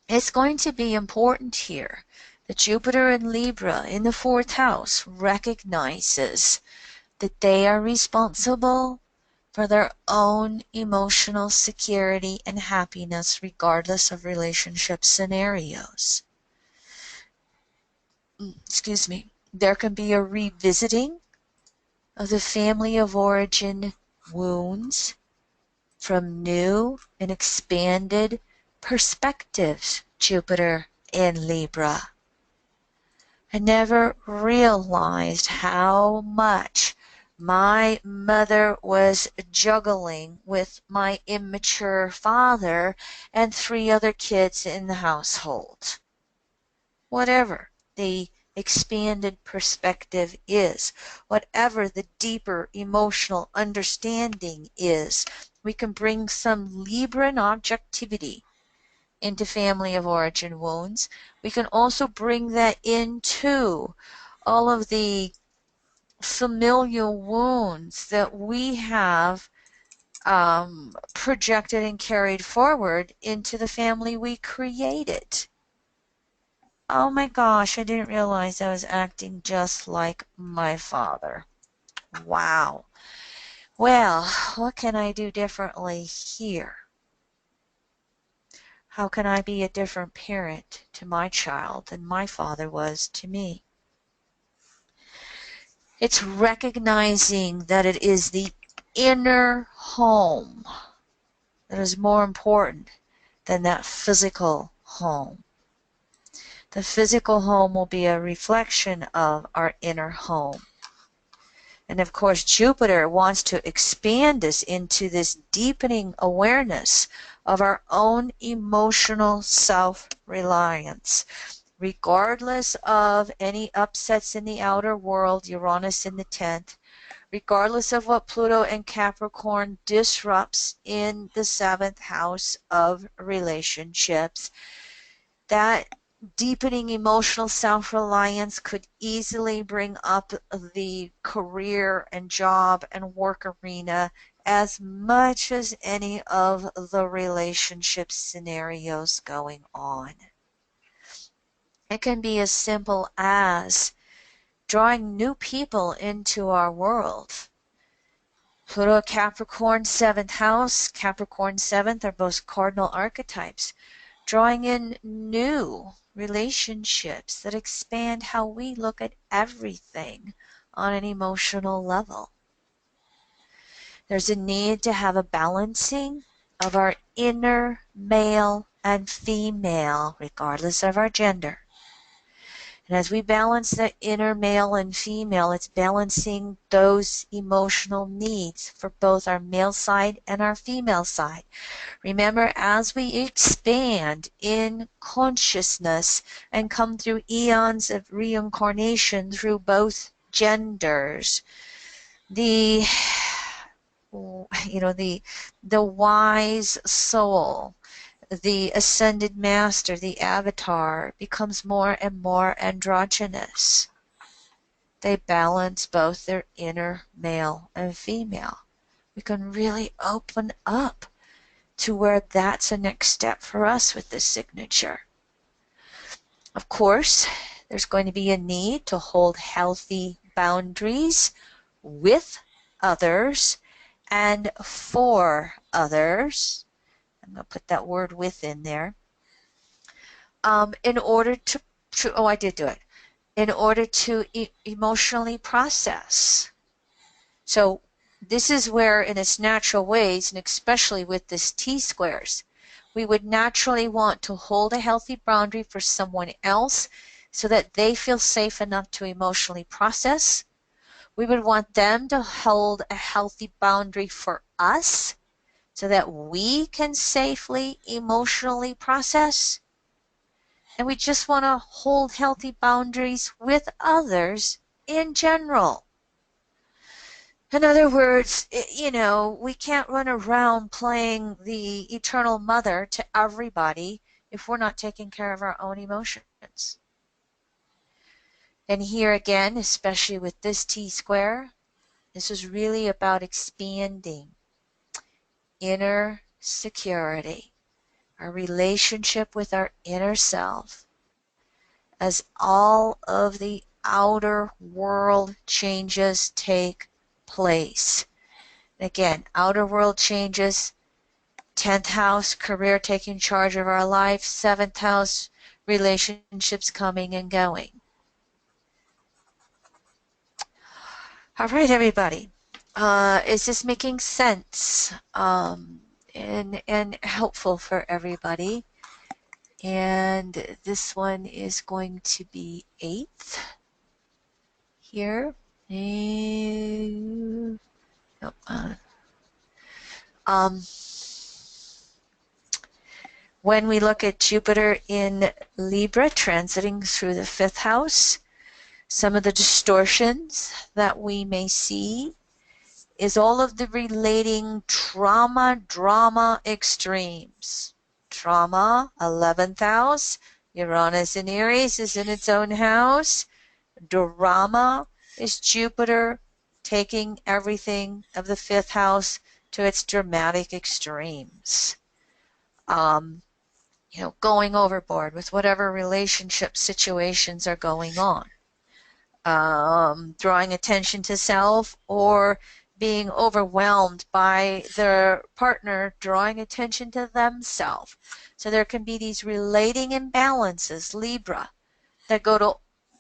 it's going to be important here that Jupiter in Libra in the 4th house recognizes that they are responsible for their own emotional security and happiness regardless of relationship scenarios. Excuse me. There can be a revisiting of the family of origin wounds from new and expanded perspectives, Jupiter in Libra. I never realized how much My mother was juggling with my immature father and 3 other kids in the household. Whatever the expanded perspective is, whatever the deeper emotional understanding is, we can bring some Libran objectivity into family of origin wounds. We can also bring that into all of the familial wounds that we have projected and carried forward into the family we created. Oh my gosh, I didn't realize I was acting just like my father. Wow. Well, what can I do differently here? How can I be a different parent to my child than my father was to me? It's recognizing that it is the inner home that is more important than that physical home. The physical home will be a reflection of our inner home. And of course, Jupiter wants to expand us into this deepening awareness of our own emotional self-reliance. Regardless of any upsets in the outer world, Uranus in the 10th, regardless of what Pluto and Capricorn disrupts in the 7th house of relationships, that deepening emotional self-reliance could easily bring up the career and job and work arena as much as any of the relationship scenarios going on. It can be as simple as drawing new people into our world. Pluto, Capricorn, 7th house, Capricorn 7th are both cardinal archetypes. Drawing in new relationships that expand how we look at everything on an emotional level. There's a need to have a balancing of our inner male and female, regardless of our gender. And as we balance the inner male and female, it's balancing those emotional needs for both our male side and our female side. Remember, as we expand in consciousness and come through eons of reincarnation through both genders, the the wise soul, the ascended master, the avatar, becomes more and more androgynous. They balance both their inner male and female. We can really open up to where that's a next step for us with this signature. Of course, there's going to be a need to hold healthy boundaries with others and for others. I'm going to put that word with in there. In order to oh, I did do it. In order to emotionally process. So this is where, in its natural ways, and especially with this T-squares, we would naturally want to hold a healthy boundary for someone else so that they feel safe enough to emotionally process. We would want them to hold a healthy boundary for us so that we can safely emotionally process. And we just want to hold healthy boundaries with others in general. In other words, we can't run around playing the eternal mother to everybody if we're not taking care of our own emotions. And here again, especially with this T-square, this is really about expanding inner security, our relationship with our inner self, as all of the outer world changes take place. Again, outer world changes, 10th house, career taking charge of our life, 7th house, relationships coming and going. All right, everybody. Is this making sense and helpful for everybody? And this one is going to be 8th here. When we look at Jupiter in Libra transiting through the 5th house, some of the distortions that we may see is all of the relating drama extremes. Trauma, 11th house, Uranus in Aries is in its own house. Drama is Jupiter taking everything of the 5th house to its dramatic extremes. Going overboard with whatever relationship situations are going on. Drawing attention to self or being overwhelmed by their partner drawing attention to themselves. So there can be these relating imbalances, Libra, that go to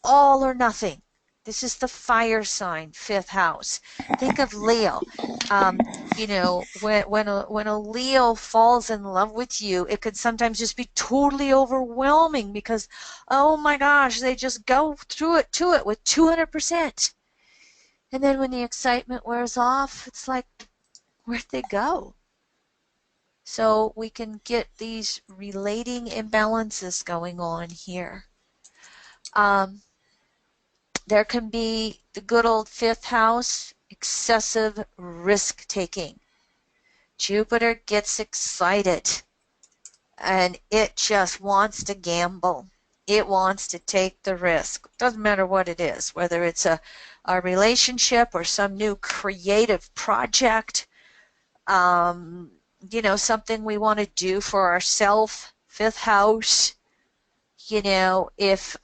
all or nothing. This is the fire sign, 5th house. Think of Leo. When a Leo falls in love with you, it could sometimes just be totally overwhelming because, oh my gosh, they just go through it to it with 200%. And then when the excitement wears off, it's like, where'd they go? So we can get these relating imbalances going on here. There can be the good old 5th house, excessive risk taking. Jupiter gets excited and it just wants to gamble. It wants to take the risk. Doesn't matter what it is, whether it's a relationship or some new creative project, something we want to do for ourselves, 5th house. If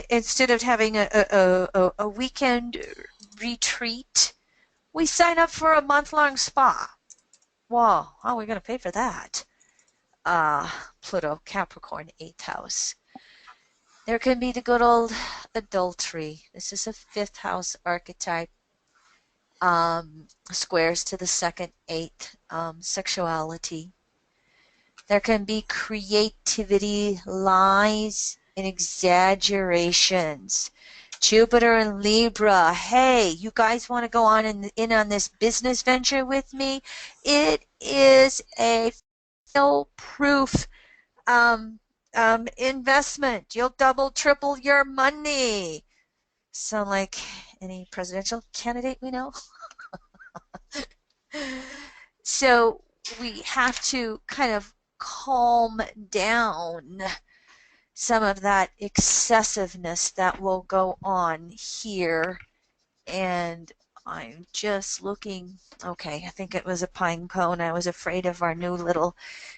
instead of having a weekend retreat, we sign up for a month-long spa. Wow, how are we going to pay for that? Pluto, Capricorn, 8th house. There can be the good old adultery. This is a 5th house archetype. Squares to the 2nd, 8th, sexuality. There can be creativity, lies, and exaggerations. Jupiter and Libra, hey, you guys want to go on in on this business venture with me? It is a fail-proof investment. You'll double, triple your money. Sound like any presidential candidate we know? So we have to kind of calm down some of that excessiveness that will go on here. And I'm just looking, okay, I think it was a pine cone. I was afraid of our new little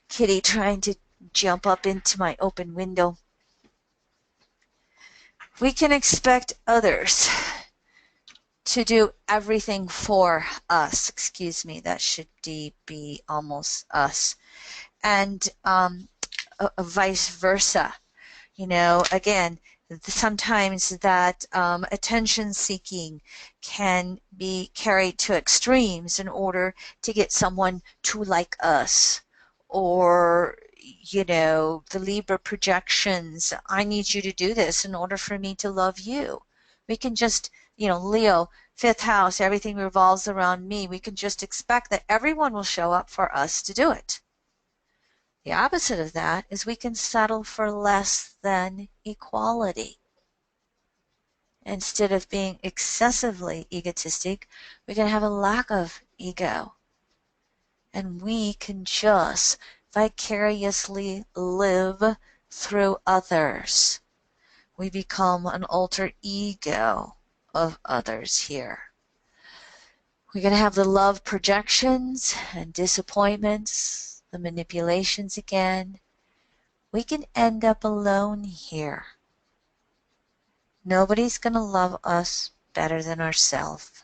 kitty trying to jump up into my open window. We can expect others to do everything for us. Excuse me, that should be almost us. And vice versa. Again, sometimes that attention seeking can be carried to extremes in order to get someone to like us. Or, the Libra projections, I need you to do this in order for me to love you. We can just, Leo, 5th house, everything revolves around me. We can just expect that everyone will show up for us to do it. The opposite of that is we can settle for less than equality. Instead of being excessively egotistic, we can have a lack of ego. And we can just vicariously live through others. We become an alter ego of others here. We're going to have the love projections and disappointments, the manipulations again. We can end up alone here. Nobody's going to love us better than ourselves.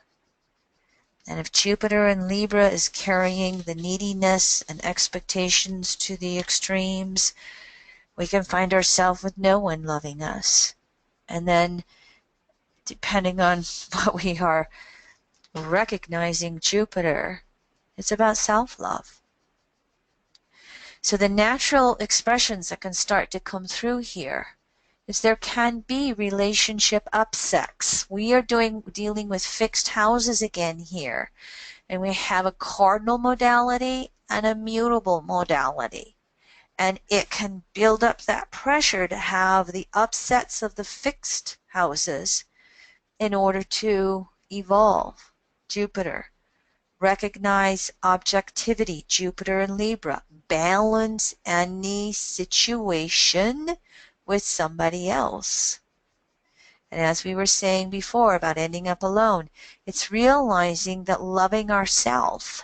And if Jupiter in Libra is carrying the neediness and expectations to the extremes, we can find ourselves with no one loving us. And then, depending on what we are recognizing Jupiter, it's about self-love. So the natural expressions that can start to come through here is there can be relationship upsets. We are dealing with fixed houses again here. And we have a cardinal modality and a mutable modality. And it can build up that pressure to have the upsets of the fixed houses in order to evolve. Jupiter. Recognize objectivity, Jupiter and Libra. Balance any situation with somebody else. And as we were saying before about ending up alone, it's realizing that loving ourselves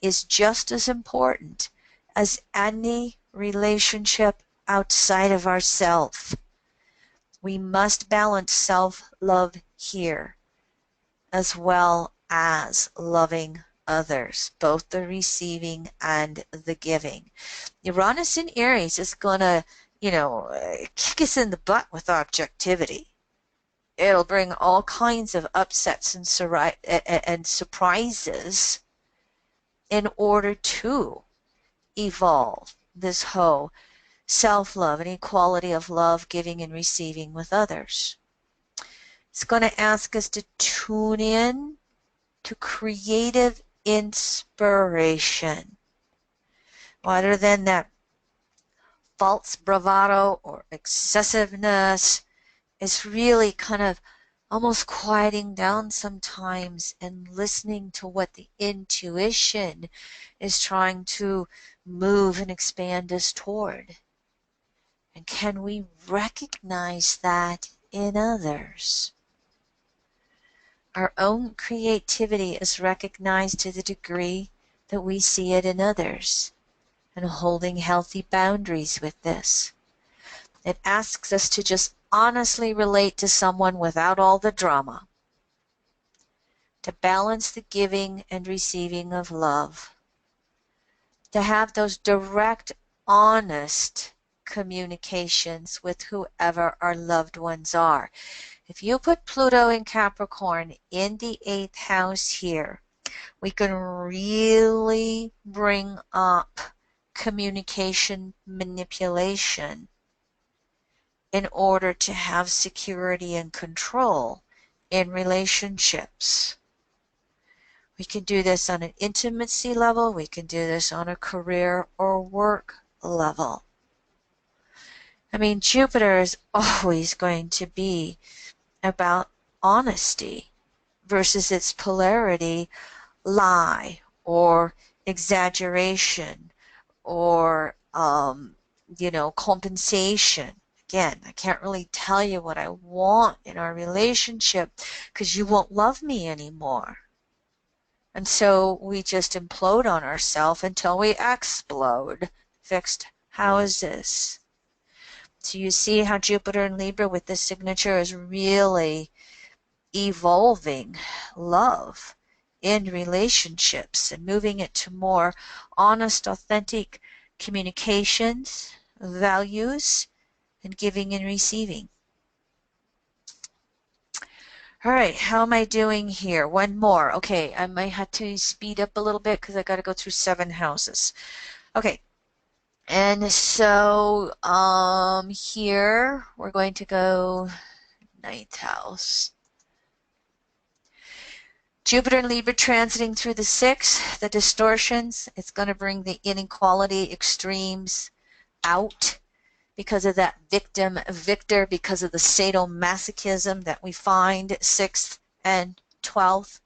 is just as important as any relationship outside of ourselves. We must balance self-love here as well as loving others, both the receiving and the giving. Uranus in Aries is going to, kick us in the butt with objectivity. It'll bring all kinds of upsets and surprises in order to evolve this whole self-love and equality of love, giving and receiving with others. It's going to ask us to tune in to creative inspiration rather than that false bravado or excessiveness. It's really kind of almost quieting down sometimes and listening to what the intuition is trying to move and expand us toward. And can we recognize that in others? Our own creativity is recognized to the degree that we see it in others, and holding healthy boundaries with this. It asks us to just honestly relate to someone without all the drama, to balance the giving and receiving of love, to have those direct, honest communications with whoever our loved ones are. If you put Pluto in Capricorn in the 8th house here, we can really bring up communication manipulation in order to have security and control in relationships. We can do this on an intimacy level. We can do this on a career or work level. I mean, Jupiter is always going to be about honesty versus its polarity, lie or exaggeration or, compensation. Again, I can't really tell you what I want in our relationship because you won't love me anymore. And so we just implode on ourselves until we explode. Fixed houses. So you see how Jupiter in Libra with this signature is really evolving love in relationships and moving it to more honest, authentic communications, values, and giving and receiving. All right, how am I doing here? One more. Okay, I might have to speed up a little bit because I got to go through 7 houses. Okay, and so here we're going to go 9th house. Jupiter and Libra transiting through the 6th, the distortions, it's going to bring the inequality extremes out because of that victim-victor, because of the sadomasochism that we find 6th and 12th.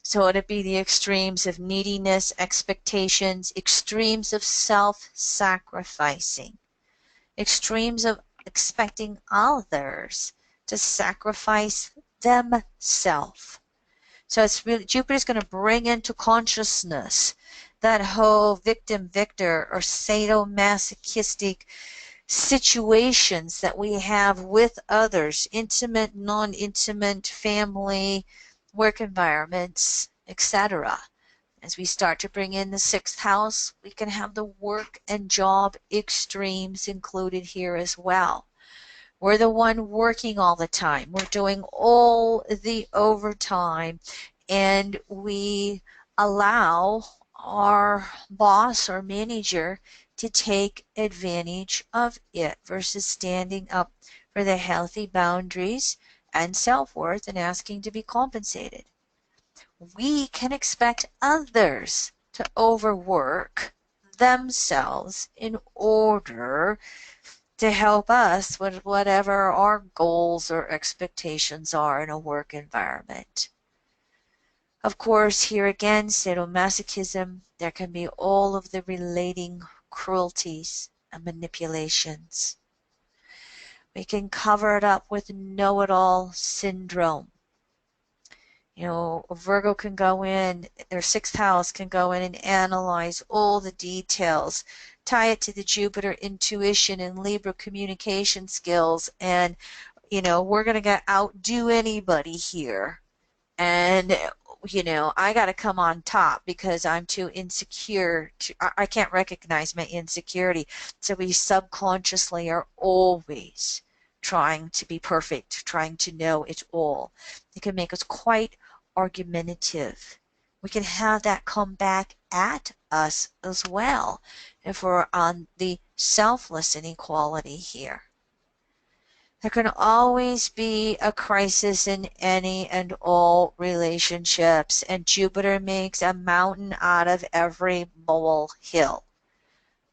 So it'd be the extremes of neediness, expectations, extremes of self-sacrificing, extremes of expecting others to sacrifice themselves. So it's really, Jupiter's going to bring into consciousness that whole victim-victor or sadomasochistic situations that we have with others, intimate, non-intimate, family, work environments, etc. As we start to bring in the 6th house, we can have the work and job extremes included here as well. We're the one working all the time. We're doing all the overtime, and we allow our boss or manager to take advantage of it versus standing up for the healthy boundaries and self-worth and asking to be compensated. We can expect others to overwork themselves in order to help us with whatever our goals or expectations are in a work environment. Of course, here again, sadomasochism, there can be all of the relating cruelties and manipulations. We can cover it up with know-it-all syndrome. You know, Virgo can go in, their sixth house can go in and analyze all the details, tie it to the Jupiter intuition and Libra communication skills, and, you know, we're going to outdo anybody here. And, you know, I got to come on top because I'm too insecure. I can't recognize my insecurity. So we subconsciously are always trying to be perfect, trying to know it all. It can make us quite argumentative. We can have that come back at us as well if we're on the selfless inequality here. There can always be a crisis in any and all relationships, and Jupiter makes a mountain out of every molehill.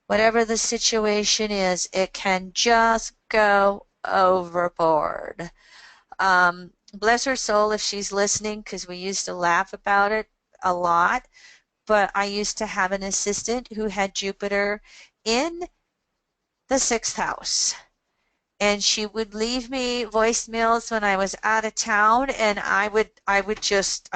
Whatever the situation is, it can just go overboard. Bless her soul if she's listening, because we used to laugh about it a lot, but I used to have an assistant who had Jupiter in the sixth house. And she would leave me voicemails when I was out of town, and I would just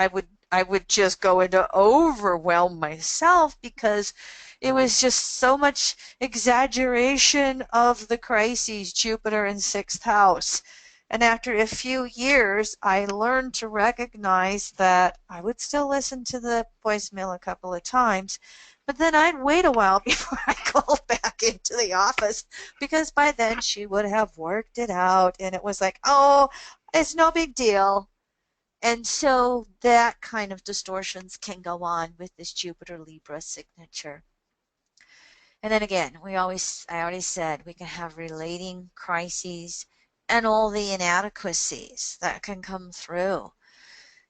go into overwhelm myself because it was just so much exaggeration of the crises, Jupiter in sixth house. And after a few years, I learned to recognize that I would still listen to the voicemail a couple of times, but then I'd wait a while before I called back into the office because by then she would have worked it out and it was like, oh, it's no big deal. And so that kind of distortions can go on with this Jupiter Libra signature. And then again, I already said we can have relating crises and all the inadequacies that can come through.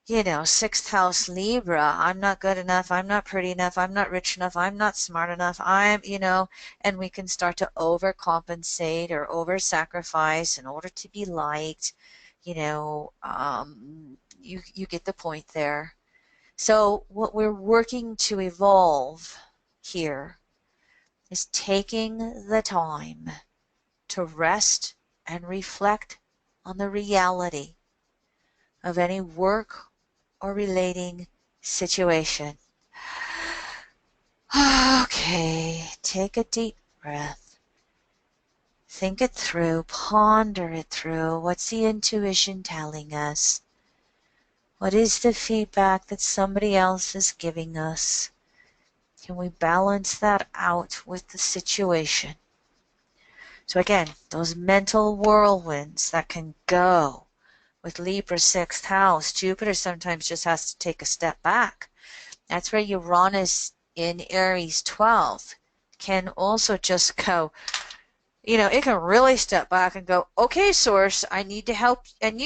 You know, sixth house Libra, I'm not good enough, I'm not pretty enough, I'm not rich enough, I'm not smart enough, and we can start to overcompensate or over-sacrifice in order to be liked. You get the point there. So what we're working to evolve here is taking the time to rest and reflect on the reality of any work or relating situation. Okay, take a deep breath. Think it through, ponder it through. What's the intuition telling us? What is the feedback that somebody else is giving us? Can we balance that out with the situation? So again, those mental whirlwinds that can go with Libra sixth house, Jupiter sometimes just has to take a step back. That's where Uranus in Aries 12th can also just go, it can really step back and go, okay, source, I need to help, and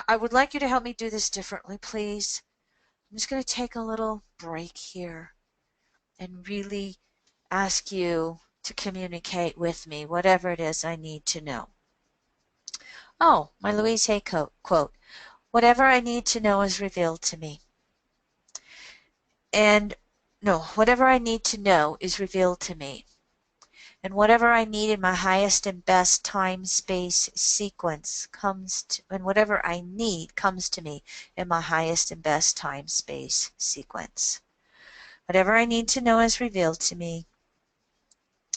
I would like you to help me do this differently, please. I'm just going to take a little break here and really ask you to communicate with me, whatever it is I need to know. Oh, my Louise Hay quote, whatever I need to know is revealed to me. Whatever I need to know is revealed to me. And whatever I need in my highest and best time-space sequence whatever I need comes to me in my highest and best time-space sequence. Whatever I need to know is revealed to me.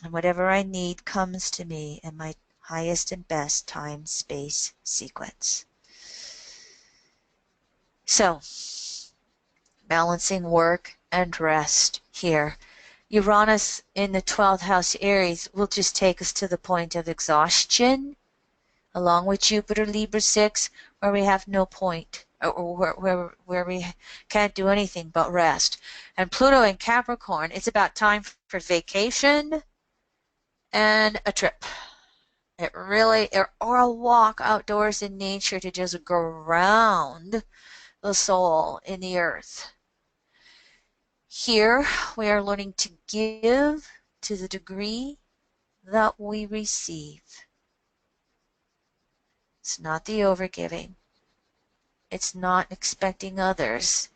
And whatever I need comes to me in my highest and best time-space sequence. So, balancing work and rest here. Uranus in the 12th house Aries will just take us to the point of exhaustion, along with Jupiter Libra 6, where we have no point, or where we can't do anything but rest. And Pluto in Capricorn, it's about time for vacation and a trip. It really, or a walk outdoors in nature to just ground the soul in the earth. Here, we are learning to give to the degree that we receive. It's not the overgiving. It's not expecting others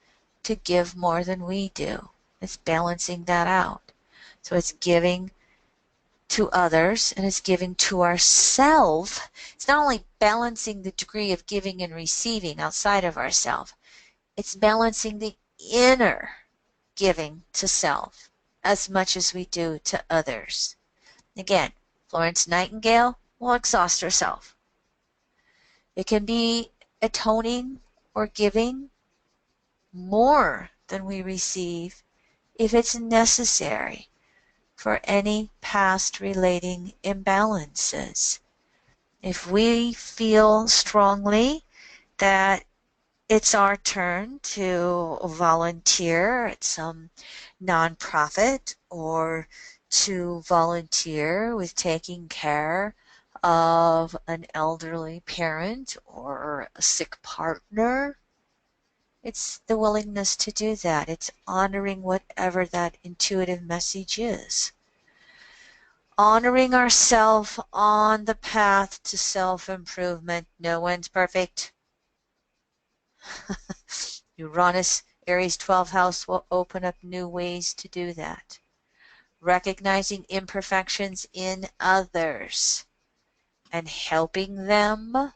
to give more than we do. It's balancing that out. So it's giving to others and it's giving to ourselves. It's not only balancing the degree of giving and receiving outside of ourselves, it's balancing the inner giving to self as much as we do to others. Again, Florence Nightingale will exhaust herself. It can be atoning or giving more than we receive if it's necessary for any past relating imbalances. If we feel strongly that it's our turn to volunteer at some nonprofit or to volunteer with taking care of an elderly parent or a sick partner, it's the willingness to do that. It's honoring whatever that intuitive message is. Honoring ourselves on the path to self-improvement. No one's perfect. Uranus, Aries 12th house will open up new ways to do that. Recognizing imperfections in others and helping them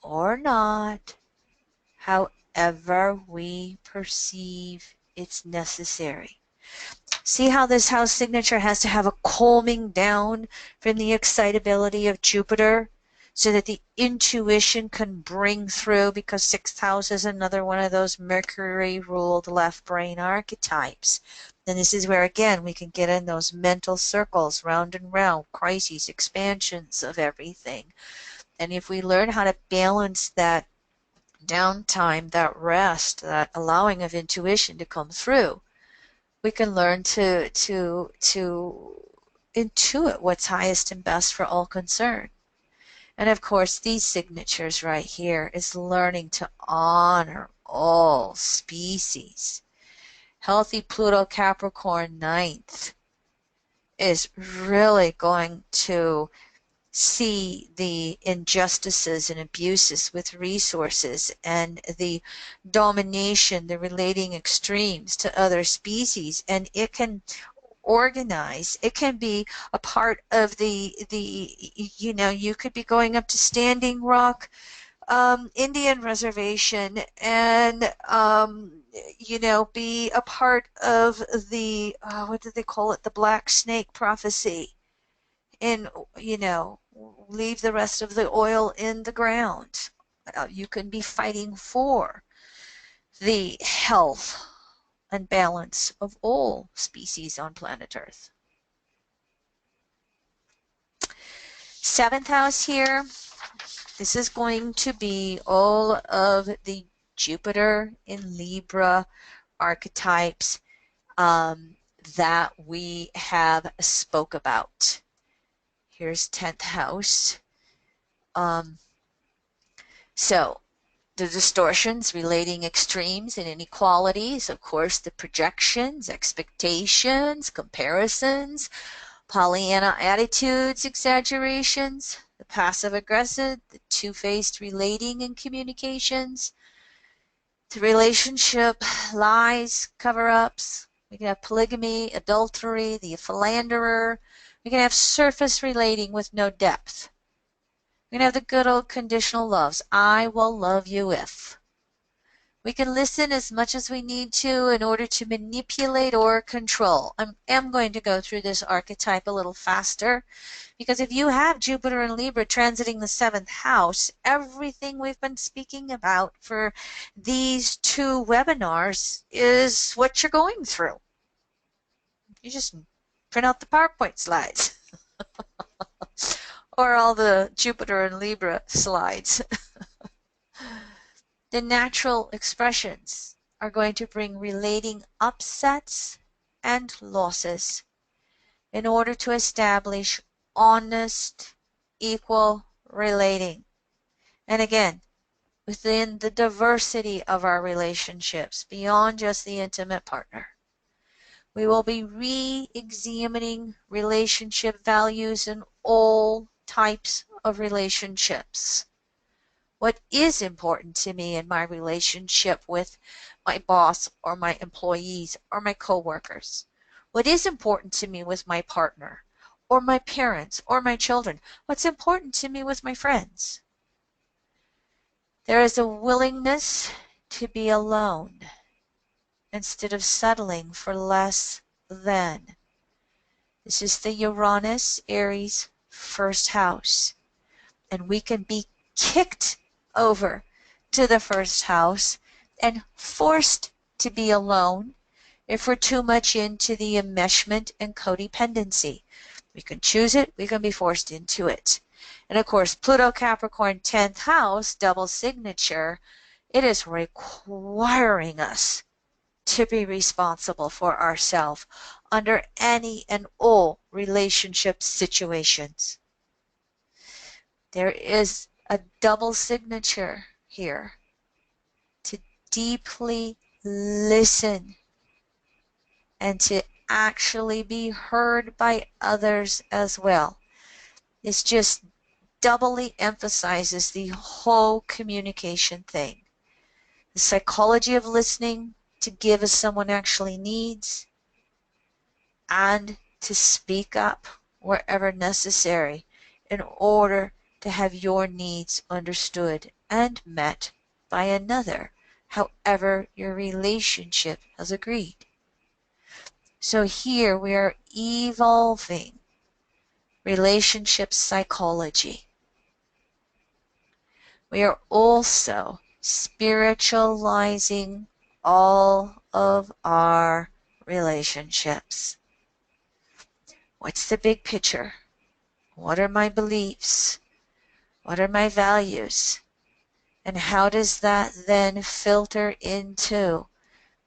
or not, however we perceive it's necessary. See how this house signature has to have a calming down from the excitability of Jupiter so that the intuition can bring through, because sixth house is another one of those Mercury ruled left brain archetypes. And this is where again we can get in those mental circles, round and round, crises, expansions of everything. And if we learn how to balance that downtime, that rest, that allowing of intuition to come through, we can learn to intuit what's highest and best for all concerned. And of course, these signatures right here is learning to honor all species. Healthy Pluto Capricorn 9th is really going to see the injustices and abuses with resources and the domination, the relating extremes to other species, and it can organize. It can be a part of the you could be going up to Standing Rock Indian Reservation and be a part of the what did they call it, the Black Snake prophecy, and leave the rest of the oil in the ground. You can be fighting for the health and balance of all species on planet Earth. Seventh house here, this is going to be all of the Jupiter in Libra archetypes that we have spoke about. Here's 10th house. So the distortions, relating extremes and inequalities, of course, the projections, expectations, comparisons, Pollyanna attitudes, exaggerations, the passive-aggressive, the two-faced relating and communications, the relationship, lies, cover-ups. We can have polygamy, adultery, the philanderer. We can have surface relating with no depth. We can have the good old conditional loves. I will love you if. We can listen as much as we need to in order to manipulate or control. I am going to go through this archetype a little faster, because if you have Jupiter and Libra transiting the 7th house, everything we've been speaking about for these 2 webinars is what you're going through. You just print out the PowerPoint slides or all the Jupiter and Libra slides. The natural expressions are going to bring relating upsets and losses. in order to establish honest, equal relating. And again, within the diversity of our relationships, beyond just the intimate partner. We will be re-examining relationship values in all types of relationships. What is important to me in my relationship with my boss or my employees or my coworkers? What is important to me with my partner or my parents or my children? What's important to me with my friends? There is a willingness to be alone instead of settling for less than. This is the Uranus-Aries first house. And we can be kicked over to the first house and forced to be alone if we're too much into the enmeshment and codependency. We can choose it, we can be forced into it. And of course, Pluto Capricorn 10th house, double signature, it is requiring us to be responsible for ourselves under any and all relationship situations. There is a double signature here to deeply listen and to actually be heard by others as well. This just doubly emphasizes the whole communication thing. The psychology of listening to give as someone actually needs and to speak up wherever necessary in order to have your needs understood and met by another, however your relationship has agreed. So here we are evolving relationship psychology. We are also spiritualizing all of our relationships. What's the big picture? What are my beliefs? What are my values? And how does that then filter into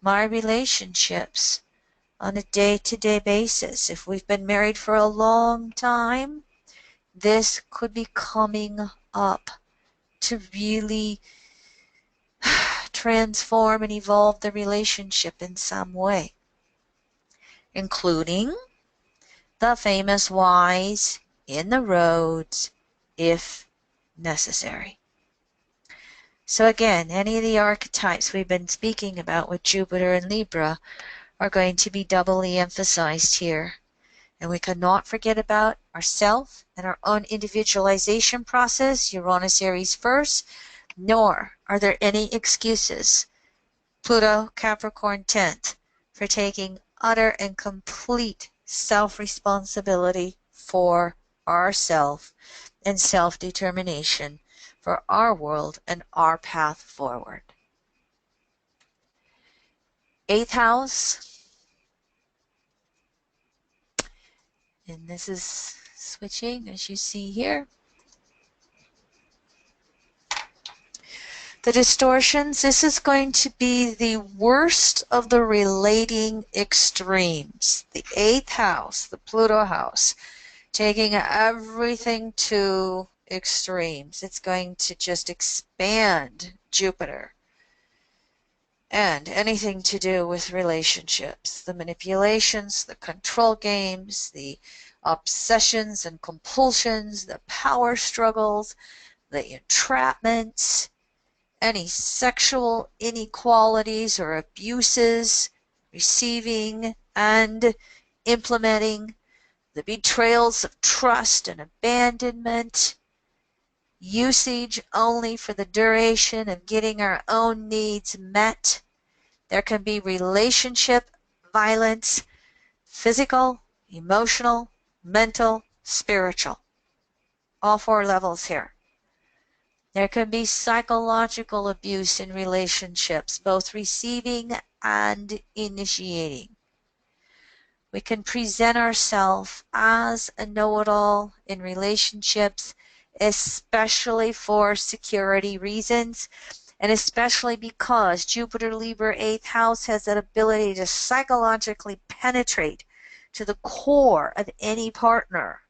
my relationships on a day-to-day basis? If we've been married for a long time, this could be coming up to really transform and evolve the relationship in some way, including the famous whys in the roads if necessary. So again, any of the archetypes we've been speaking about with Jupiter and Libra are going to be doubly emphasized here. And we cannot forget about ourself and our own individualization process, Uranus Aries first, nor are there any excuses, Pluto Capricorn 10th, for taking utter and complete self-responsibility for ourself and self-determination for our world and our path forward. 8th house, and this is switching as you see here. The distortions, this is going to be the worst of the relating extremes. The 8th house, the Pluto house, taking everything to extremes. It's going to just expand Jupiter and anything to do with relationships, the manipulations, the control games, the obsessions and compulsions, the power struggles, the entrapments, any sexual inequalities or abuses, receiving and implementing, the betrayals of trust and abandonment, usage only for the duration of getting our own needs met. There can be relationship violence, physical, emotional, mental, spiritual. All 4 levels here. There can be psychological abuse in relationships, both receiving and initiating. We can present ourselves as a know-it-all in relationships, especially for security reasons, and especially because Jupiter Libra 8th house has that ability to psychologically penetrate to the core of any partner,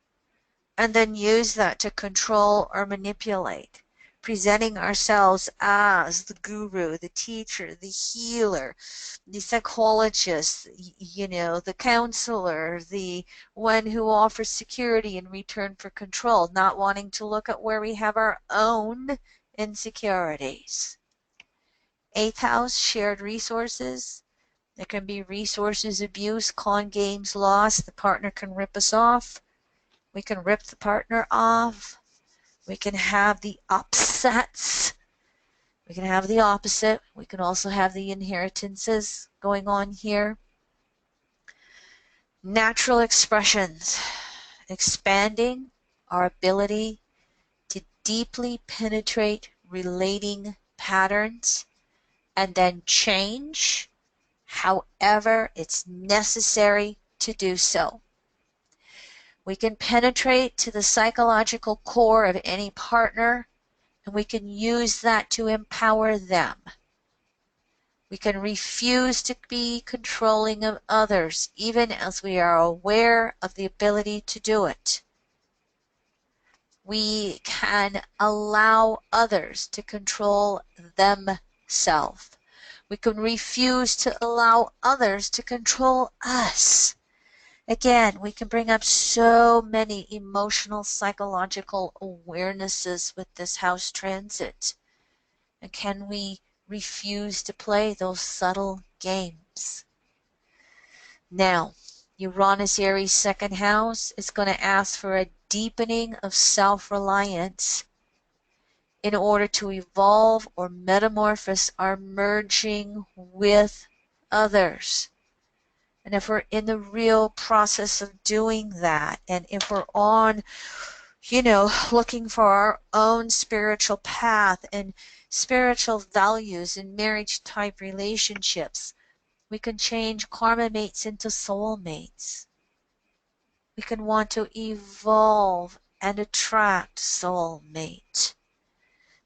and then use that to control or manipulate, presenting ourselves as the guru, the teacher, the healer, the psychologist, the counselor, the one who offers security in return for control, not wanting to look at where we have our own insecurities. Eighth house, shared resources. There can be resources abuse, con games lost. The partner can rip us off. We can rip the partner off. We can have the upsets. We can have the opposite. We can also have the inheritances going on here. Natural expressions. Expanding our ability to deeply penetrate relating patterns and then change however it's necessary to do so. We can penetrate to the psychological core of any partner, and we can use that to empower them. We can refuse to be controlling of others, even as we are aware of the ability to do it. We can allow others to control themselves. We can refuse to allow others to control us. Again, we can bring up so many emotional, psychological awarenesses with this house transit. And can we refuse to play those subtle games? Now, Uranus Aries second house is going to ask for a deepening of self-reliance in order to evolve or metamorphose our merging with others. And if we're in the real process of doing that, and if we're on, looking for our own spiritual path and spiritual values in marriage type relationships, we can change karma mates into soul mates. We can want to evolve and attract soul mate.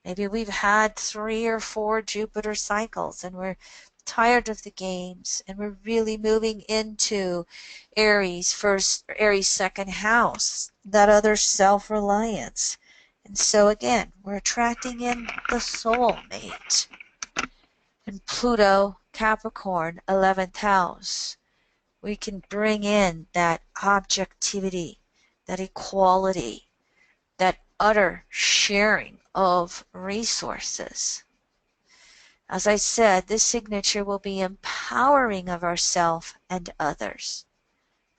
Maybe we've had 3 or 4 Jupiter cycles and we're tired of the games and we're really moving into Aries second house, that other self-reliance. And so again, we're attracting in the soulmate. And Pluto, Capricorn, 11th house, we can bring in that objectivity, that equality, that utter sharing of resources. As I said, this signature will be empowering of ourselves and others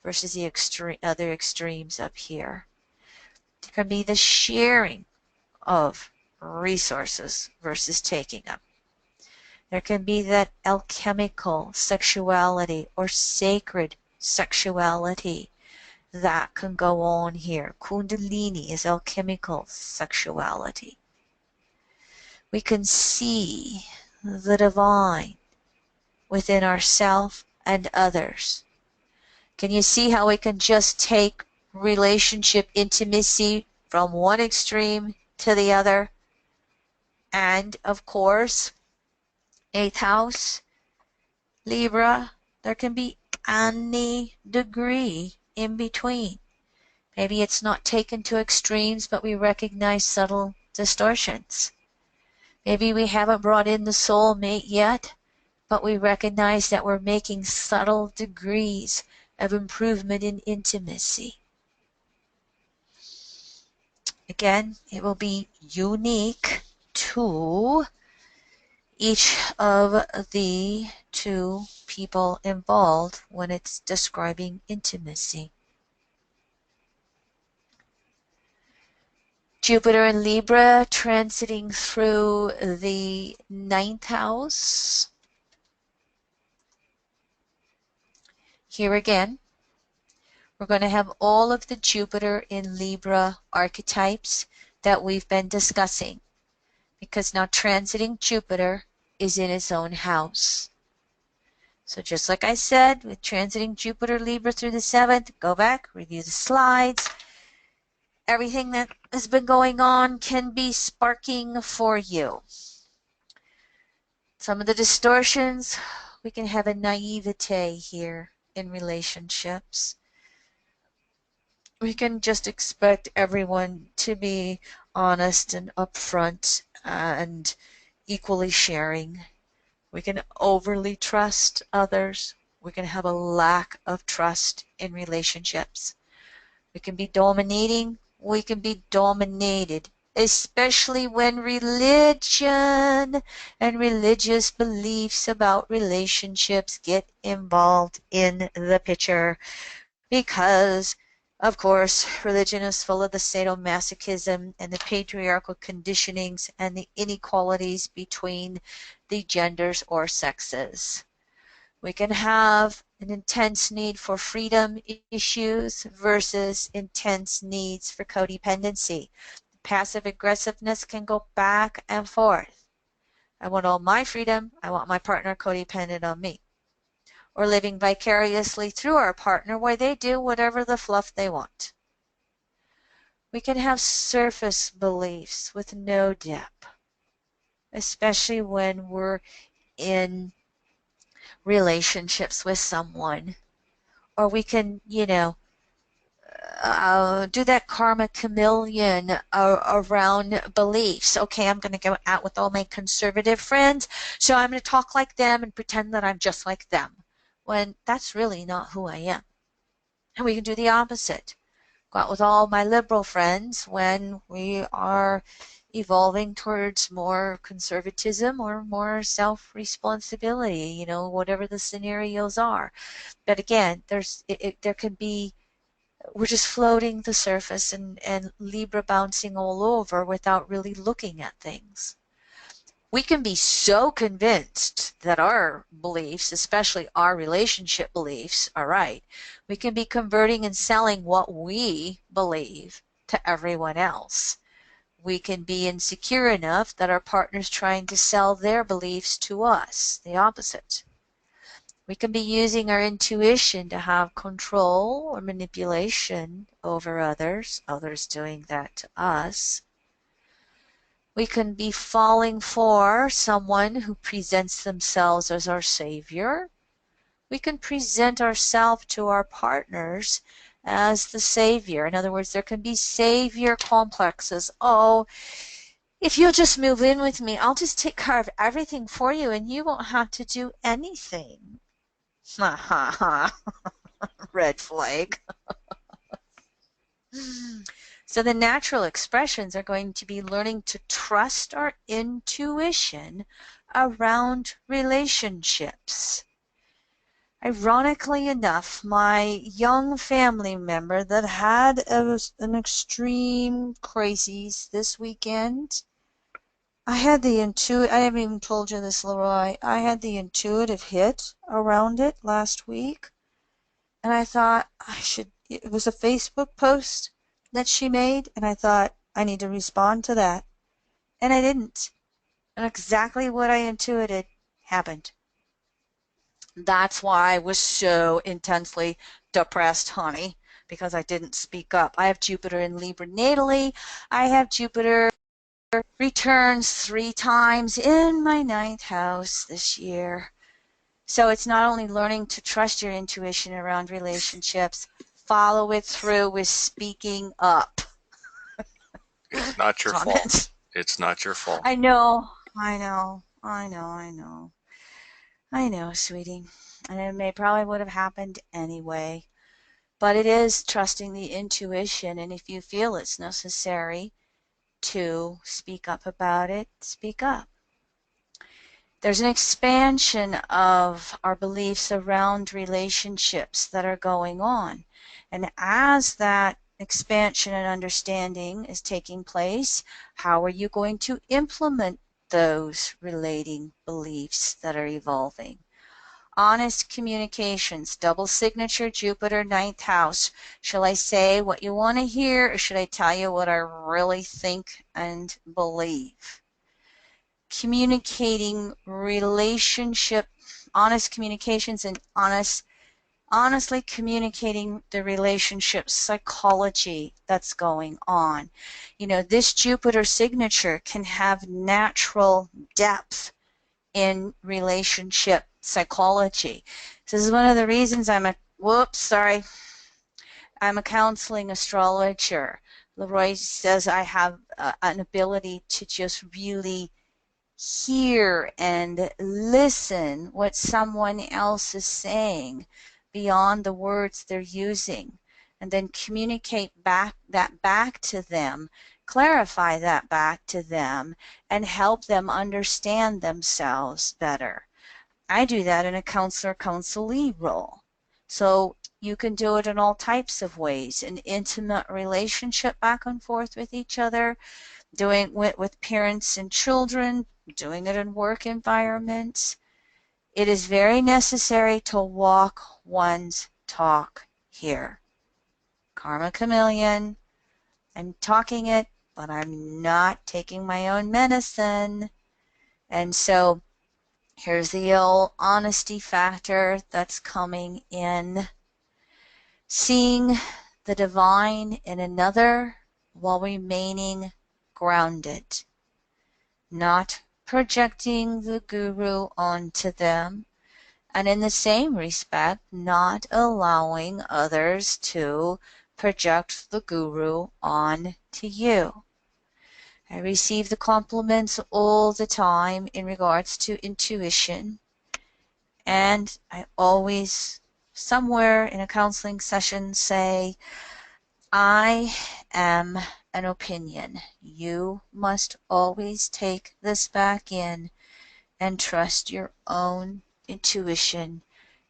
versus the other extremes up here. It can be the sharing of resources versus taking them. There can be that alchemical sexuality or sacred sexuality that can go on here. Kundalini is alchemical sexuality. We can see the divine within ourselves and others. Can you see how we can just take relationship intimacy from one extreme to the other? And of course, 8th house, Libra, there can be any degree in between. Maybe it's not taken to extremes, but we recognize subtle distortions. Maybe we haven't brought in the soulmate yet, but we recognize that we're making subtle degrees of improvement in intimacy. Again, it will be unique to each of the 2 people involved when it's describing intimacy. Jupiter in Libra transiting through the 9th house. Here again, we're going to have all of the Jupiter in Libra archetypes that we've been discussing, because now transiting Jupiter is in its own house. So just like I said, with transiting Jupiter Libra through the 7th, go back, review the slides. Everything that has been going on can be sparking for you. Some of the distortions, we can have a naivete here in relationships. We can just expect everyone to be honest and upfront and equally sharing. We can overly trust others. We can have a lack of trust in relationships. We can be dominating. We can be dominated, especially when religion and religious beliefs about relationships get involved in the picture. Because, of course, religion is full of the sadomasochism and the patriarchal conditionings and the inequalities between the genders or sexes. We can have an intense need for freedom issues versus intense needs for codependency. Passive aggressiveness can go back and forth. I want all my freedom. I want my partner codependent on me. Or living vicariously through our partner where they do whatever the fluff they want. We can have surface beliefs with no depth, especially when we're in relationships with someone. Or we can, do that karma chameleon around beliefs. Okay, I'm going to go out with all my conservative friends, so I'm going to talk like them and pretend that I'm just like them, when that's really not who I am. And we can do the opposite. Go out with all my liberal friends when we are evolving towards more conservatism or more self-responsibility, whatever the scenarios are. But again, there can be, we're just floating the surface and Libra bouncing all over without really looking at things. We can be so convinced that our beliefs, especially our relationship beliefs, are right. We can be converting and selling what we believe to everyone else. We can be insecure enough that our partner's trying to sell their beliefs to us, the opposite. We can be using our intuition to have control or manipulation over others doing that to us. We can be falling for someone who presents themselves as our savior. We can present ourselves to our partners as the savior. In other words, there can be savior complexes. Oh, if you'll just move in with me, I'll just take care of everything for you and you won't have to do anything. Ha ha ha. Red flag. So the natural expressions are going to be learning to trust our intuition around relationships. Ironically enough, my young family member that had an extreme crisis this weekend, I had the I haven't even told you this, Leroy. I had the intuitive hit around it last week. And I thought it was a Facebook post that she made, and I thought I need to respond to that. And I didn't. And exactly what I intuited happened. That's why I was so intensely depressed, honey, because I didn't speak up. I have Jupiter in Libra natally. I have Jupiter returns 3 times in my 9th house this year. So it's not only learning to trust your intuition around relationships, follow it through with speaking up. It's not your fault. It's not your fault. I know, sweetie. And it probably would have happened anyway. But it is trusting the intuition, and if you feel it's necessary to speak up about it, speak up. There's an expansion of our beliefs around relationships that are going on. And as that expansion and understanding is taking place, how are you going to implement those relating beliefs that are evolving? Honest communications, double signature, Jupiter, 9th house. Shall I say what you want to hear, or should I tell you what I really think and believe? Communicating relationship, honest communications, and honestly communicating the relationship psychology that's going on. This Jupiter signature can have natural depth in relationship psychology. This is one of the reasons I'm a counseling astrologer. Leroy says I have an ability to just really hear and listen what someone else is saying beyond the words they're using, and then communicate back to them, clarify that back to them, and help them understand themselves better. I do that in a counselee role. So you can do it in all types of ways, an intimate relationship back and forth with each other, doing it with parents and children, doing it in work environments. It is very necessary to walk one's talk here. Karma Chameleon, I'm talking it, but I'm not taking my own medicine. And so here's the old honesty factor that's coming in. Seeing the divine in another while remaining grounded. Not projecting the guru onto them, and in the same respect, not allowing others to project the guru on to you. I receive the compliments all the time in regards to intuition, and I always, somewhere in a counseling session, say, I am an opinion. You must always take this back in and trust your own intuition,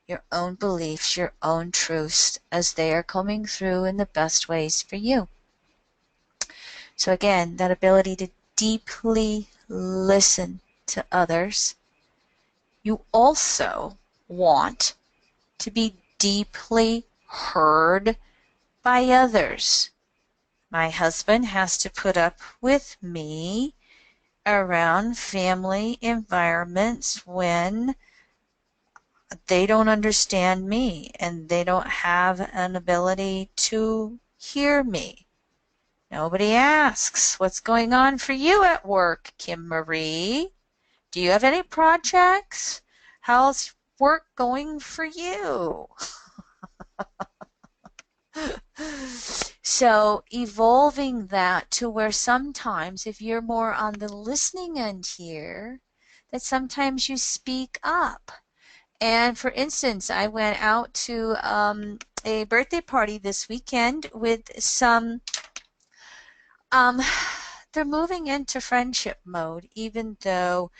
your own beliefs, your own truths as they are coming through in the best ways for you. So again, that ability to deeply listen to others. You also want to be deeply heard by others. My husband has to put up with me around family environments when they don't understand me and they don't have an ability to hear me. Nobody asks, what's going on for you at work, Kim Marie? Do you have any projects? How's work going for you? So evolving that to where sometimes if you're more on the listening end here, that sometimes you speak up. And for instance, I went out to a birthday party this weekend with some, they're moving into friendship mode, even though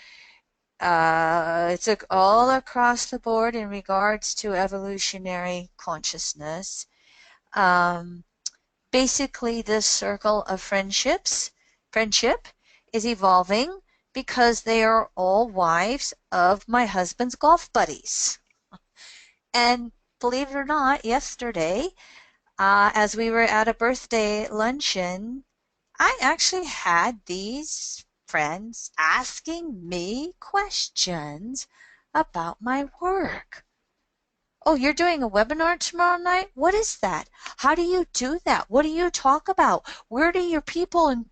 it's all across the board in regards to evolutionary consciousness. Basically, this circle of friendship is evolving because they are all wives of my husband's golf buddies. And believe it or not, yesterday, as we were at a birthday luncheon, I actually had these friends asking me questions about my work. Oh, you're doing a webinar tomorrow night? What is that? How do you do that? What do you talk about? Where do your people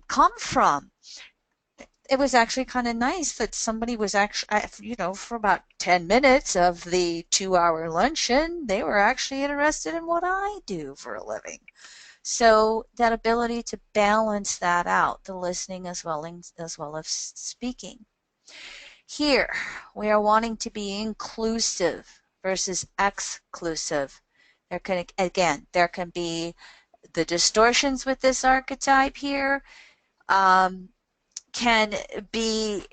come from? It was actually kind of nice that somebody was actually, for about 10 minutes of the 2-hour luncheon, they were actually interested in what I do for a living. So that ability to balance that out, the listening as well as speaking. Here, we are wanting to be inclusive versus exclusive. There can be the distortions with this archetype here, can be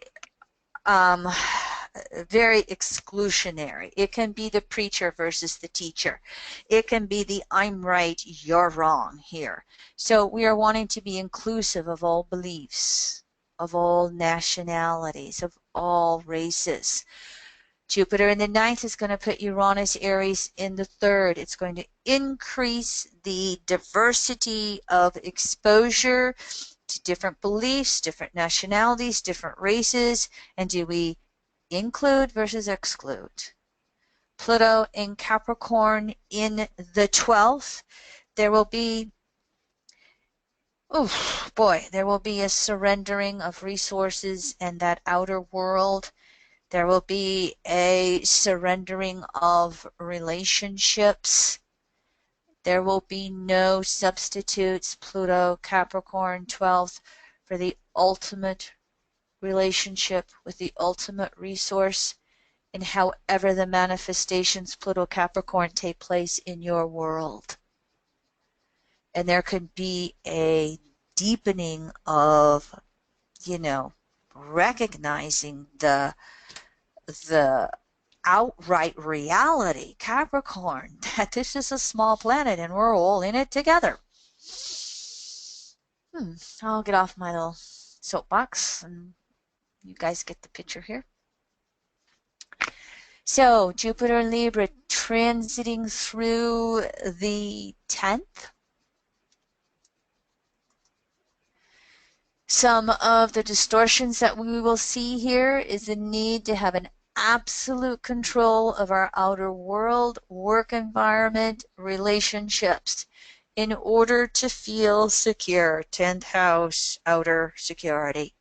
very exclusionary. It can be the preacher versus the teacher. It can be the I'm right, you're wrong here. So we are wanting to be inclusive of all beliefs, of all nationalities, of all races. Jupiter in the 9th is going to put Uranus Aries in the 3rd. It's going to increase the diversity of exposure to different beliefs, different nationalities, different races, and do we include versus exclude? Pluto in Capricorn in the 12th, there will be, there will be a surrendering of resources and that outer world. There will be a surrendering of relationships. There will be no substitutes, Pluto, Capricorn, 12th, for the ultimate relationship with the ultimate resource in however the manifestations Pluto Capricorn take place in your world. And there could be a deepening of, recognizing the outright reality, Capricorn, that this is a small planet and we're all in it together. I'll get off my little soapbox and you guys get the picture here. So Jupiter and Libra transiting through the 10th. Some of the distortions that we will see here is the need to have an absolute control of our outer world, work environment, relationships in order to feel secure. 10th house, outer security.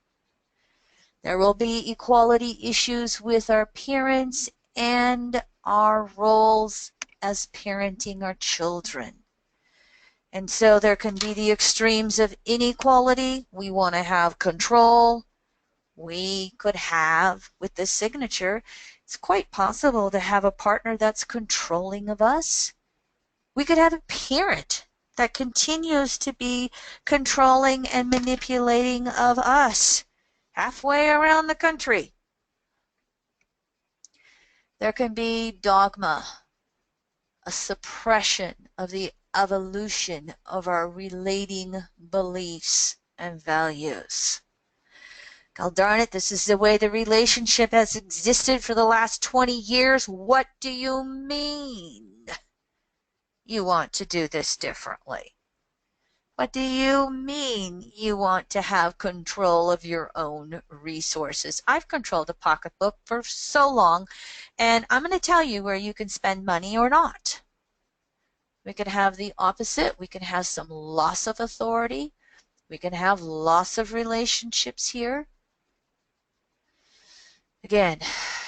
There will be equality issues with our parents and our roles as parenting our children. And so there can be the extremes of inequality. We want to have control. We could have, with this signature, it's quite possible to have a partner that's controlling of us. We could have a parent that continues to be controlling and manipulating of us halfway around the country. There can be dogma, a suppression of the evolution of our relating beliefs and values. God darn it, this is the way the relationship has existed for the last 20 years. What do you mean you want to do this differently? What do you mean you want to have control of your own resources? I've controlled a pocketbook for so long, and I'm going to tell you where you can spend money or not. We can have the opposite. We can have some loss of authority. We can have loss of relationships here. Again,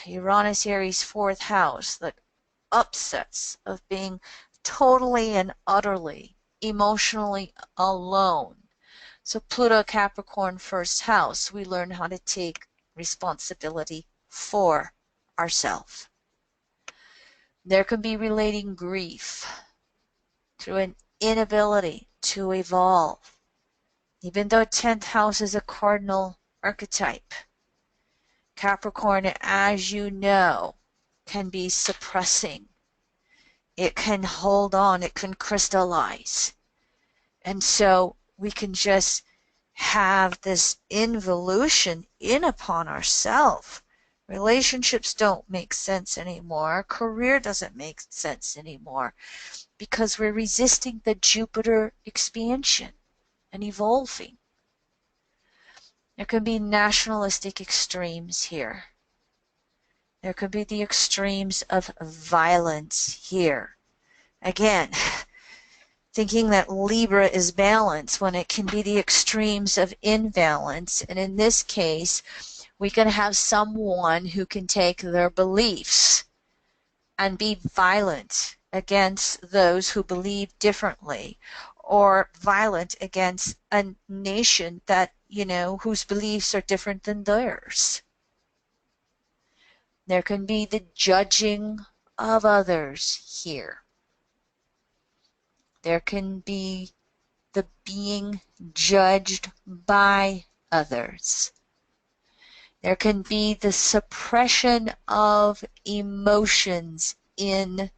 Uranus, Aries, 4th house, the upsets of being totally and utterly emotionally alone. So Pluto, Capricorn, 1st house, we learn how to take responsibility for ourselves. There can be relating grief through an inability to evolve. Even though 10th house is a cardinal archetype, Capricorn, as you know, can be suppressing. It can hold on, it can crystallize. And so we can just have this involution in upon ourselves. Relationships don't make sense anymore. Career doesn't make sense anymore because we're resisting the Jupiter expansion and evolving. There can be nationalistic extremes here. There could be the extremes of violence here. Again, thinking that Libra is balance when it can be the extremes of imbalance. And in this case, we can have someone who can take their beliefs and be violent against those who believe differently, or violent against a nation that, whose beliefs are different than theirs. There can be the judging of others here. There can be the being judged by others. There can be the suppression of emotions in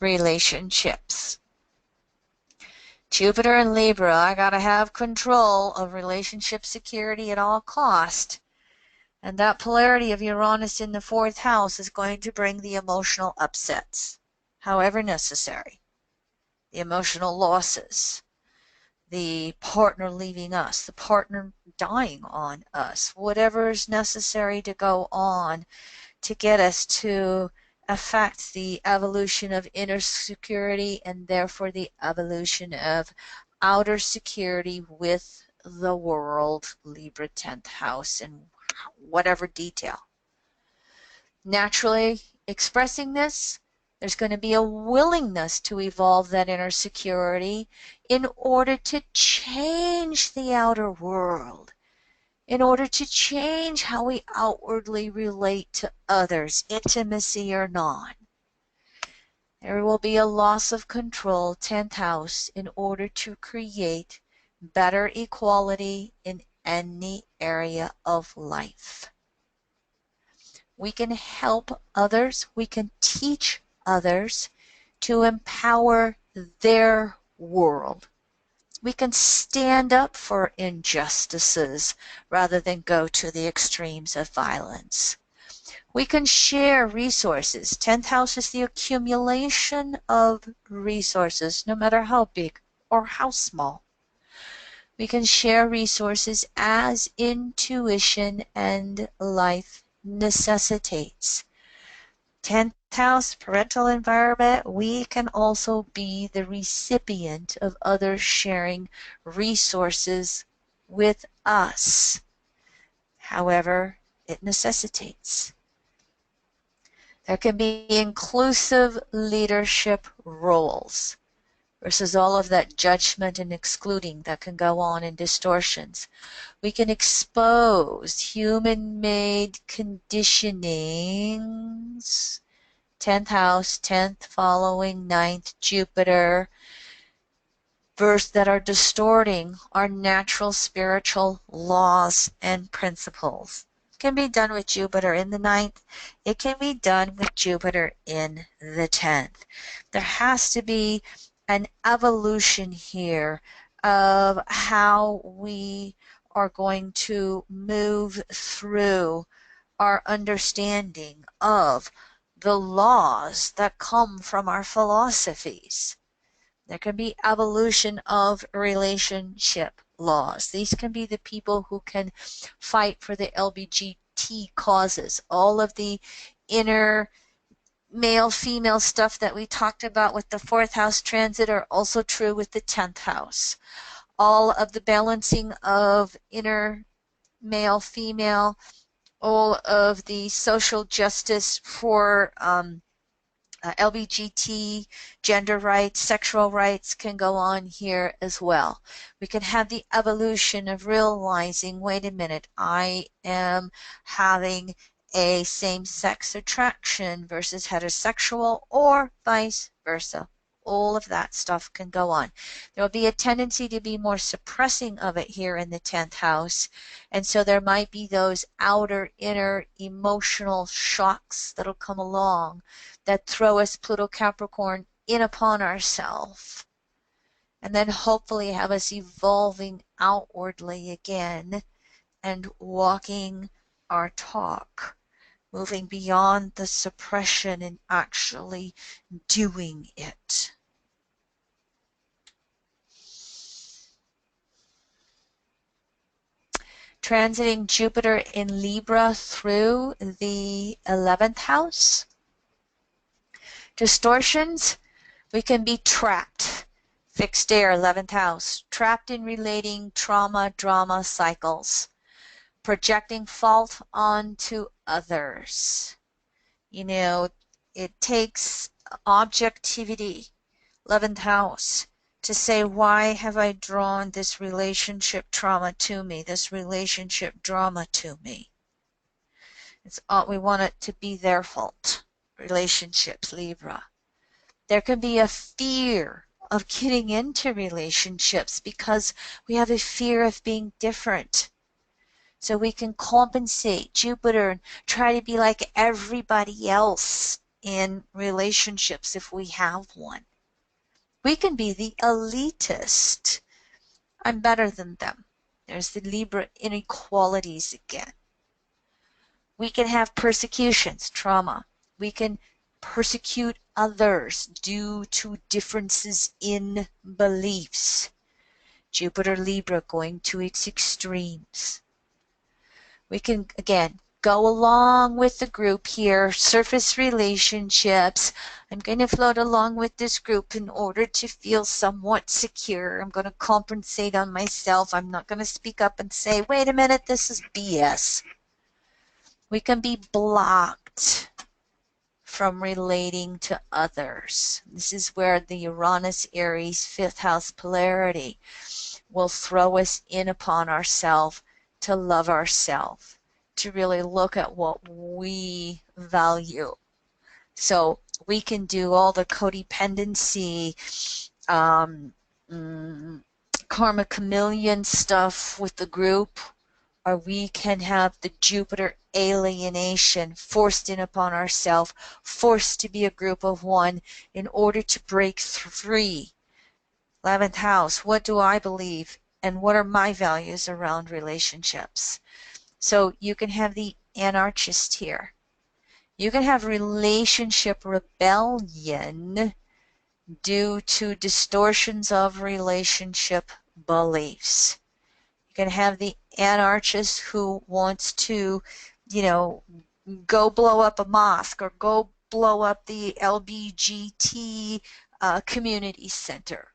relationships. Jupiter and Libra, I gotta have control of relationship security at all cost. And that polarity of Uranus in the 4th house is going to bring the emotional upsets, however necessary. The emotional losses, the partner leaving us, the partner dying on us, whatever is necessary to go on to get us to affect the evolution of inner security and therefore the evolution of outer security with the world, Libra 10th house, in whatever detail. Naturally expressing this, There's going to be a willingness to evolve that inner security in order to change the outer world, in order to change how we outwardly relate to others, intimacy or not. There will be a loss of control, 10th house, in order to create better equality in any area of life. We can help others, we can teach others to empower their world. We can stand up for injustices rather than go to the extremes of violence. We can share resources. 10th house is the accumulation of resources, no matter how big or how small. We can share resources as intuition and life necessitates. 10th house, parental environment, we can also be the recipient of others sharing resources with us. However, it necessitates. There can be inclusive leadership roles versus all of that judgment and excluding that can go on in distortions. We can expose human-made conditionings, 10th house, 10th following 9th Jupiter, that are distorting our natural spiritual laws and principles. It can be done with Jupiter in the 9th. It can be done with Jupiter in the 10th. There has to be an evolution here of how we are going to move through our understanding of the laws that come from our philosophies. There can be evolution of relationship laws. These can be the people who can fight for the LGBT causes. All of the inner male-female stuff that we talked about with the 4th house transit are also true with the 10th house. All of the balancing of inner male-female, all of the social justice for LGBT, gender rights, sexual rights can go on here as well. We can have the evolution of realizing, wait a minute, I am having a same-sex attraction versus heterosexual or vice versa. All of that stuff can go on. There will be a tendency to be more suppressing of it here in the 10th house. And so there might be those outer, inner emotional shocks that'll come along that throw us, Pluto Capricorn, in upon ourselves. And then hopefully have us evolving outwardly again and walking our talk, moving beyond the suppression and actually doing it. Transiting Jupiter in Libra through the 11th house. Distortions, we can be trapped. Fixed air, 11th house. Trapped in relating trauma, drama cycles. Projecting fault onto others. You know, it takes objectivity, 11th house, to say, why have I drawn this relationship trauma to me, this relationship drama to me? We want it to be their fault. Relationships, Libra. There can be a fear of getting into relationships because we have a fear of being different. So we can compensate Jupiter and try to be like everybody else in relationships if we have one. We can be the elitist. I'm better than them. There's the Libra inequalities again. We can have persecutions, trauma. We can persecute others due to differences in beliefs. Jupiter Libra going to its extremes. We can, again, go along with the group here, surface relationships. I'm going to float along with this group in order to feel somewhat secure. I'm going to compensate on myself. I'm not going to speak up and say, wait a minute, this is BS. We can be blocked from relating to others. This is where the Uranus Aries fifth house polarity will throw us in upon ourselves to love ourselves, to really look at what we value. So we can do all the codependency, karma chameleon stuff with the group, or we can have the Jupiter alienation forced in upon ourselves, forced to be a group of one in order to break free. 11th house, what do I believe and what are my values around relationships? So you can have the anarchist here. You can have relationship rebellion due to distortions of relationship beliefs. You can have the anarchist who wants to, go blow up a mosque or go blow up the LBGT community center.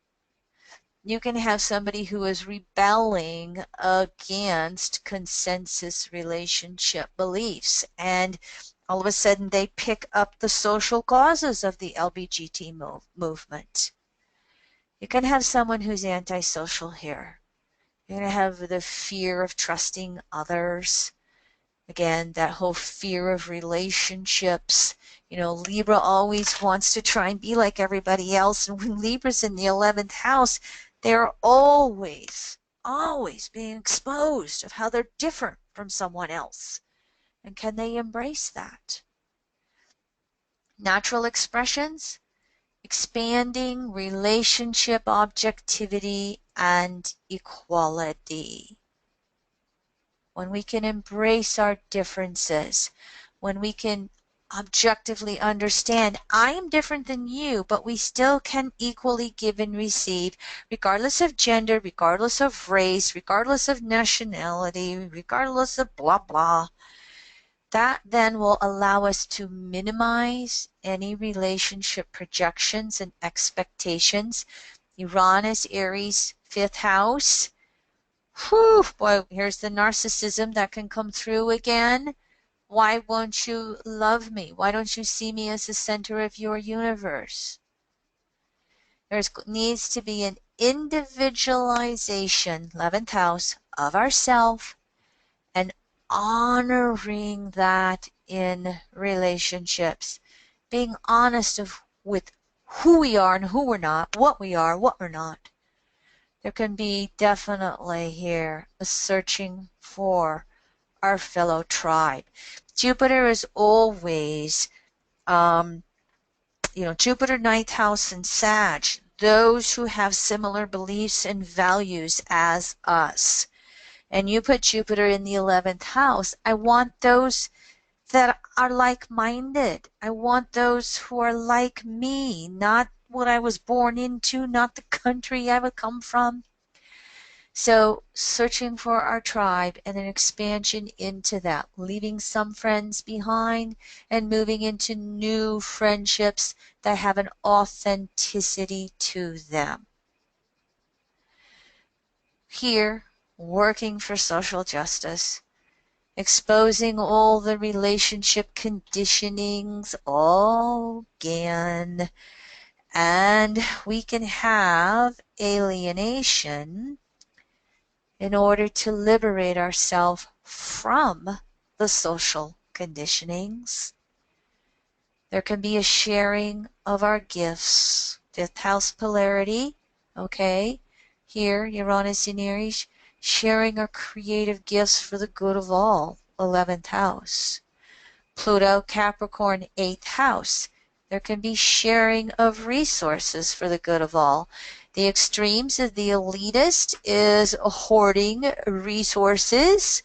You can have somebody who is rebelling against consensus relationship beliefs, and all of a sudden they pick up the social causes of the LBGT movement. You can have someone who's antisocial here. You're going to have the fear of trusting others. Again, that whole fear of relationships. Libra always wants to try and be like everybody else. And when Libra's in the 11th house, they're always being exposed of how they're different from someone else. And can they embrace that? Natural expressions, expanding relationship objectivity and equality. When we can embrace our differences, when we can objectively understand, I am different than you, but we still can equally give and receive, regardless of gender, regardless of race, regardless of nationality, regardless of blah, blah. That then will allow us to minimize any relationship projections and expectations. Uranus, Aries, fifth house. Whew, boy, here's the narcissism that can come through again. Why won't you love me? Why don't you see me as the center of your universe? There needs to be an individualization, 11th house, of ourself, and honoring that in relationships. Being honest with who we are and who we're not, what we are, what we're not. There can be definitely here a searching for our fellow tribe. Jupiter is always, Jupiter, ninth house, and Sag, those who have similar beliefs and values as us. And you put Jupiter in the 11th house. I want those that are like-minded. I want those who are like me, not what I was born into, not the country I would come from. So searching for our tribe and an expansion into that, leaving some friends behind and moving into new friendships that have an authenticity to them. Here, working for social justice, exposing all the relationship conditionings again, and we can have alienation in order to liberate ourselves from the social conditionings. There can be a sharing of our gifts. Fifth house polarity, okay? Here, Uranus in Aries, sharing our creative gifts for the good of all. 11th house. Pluto, Capricorn, 8th house. There can be sharing of resources for the good of all. The extremes of the elitist is hoarding resources,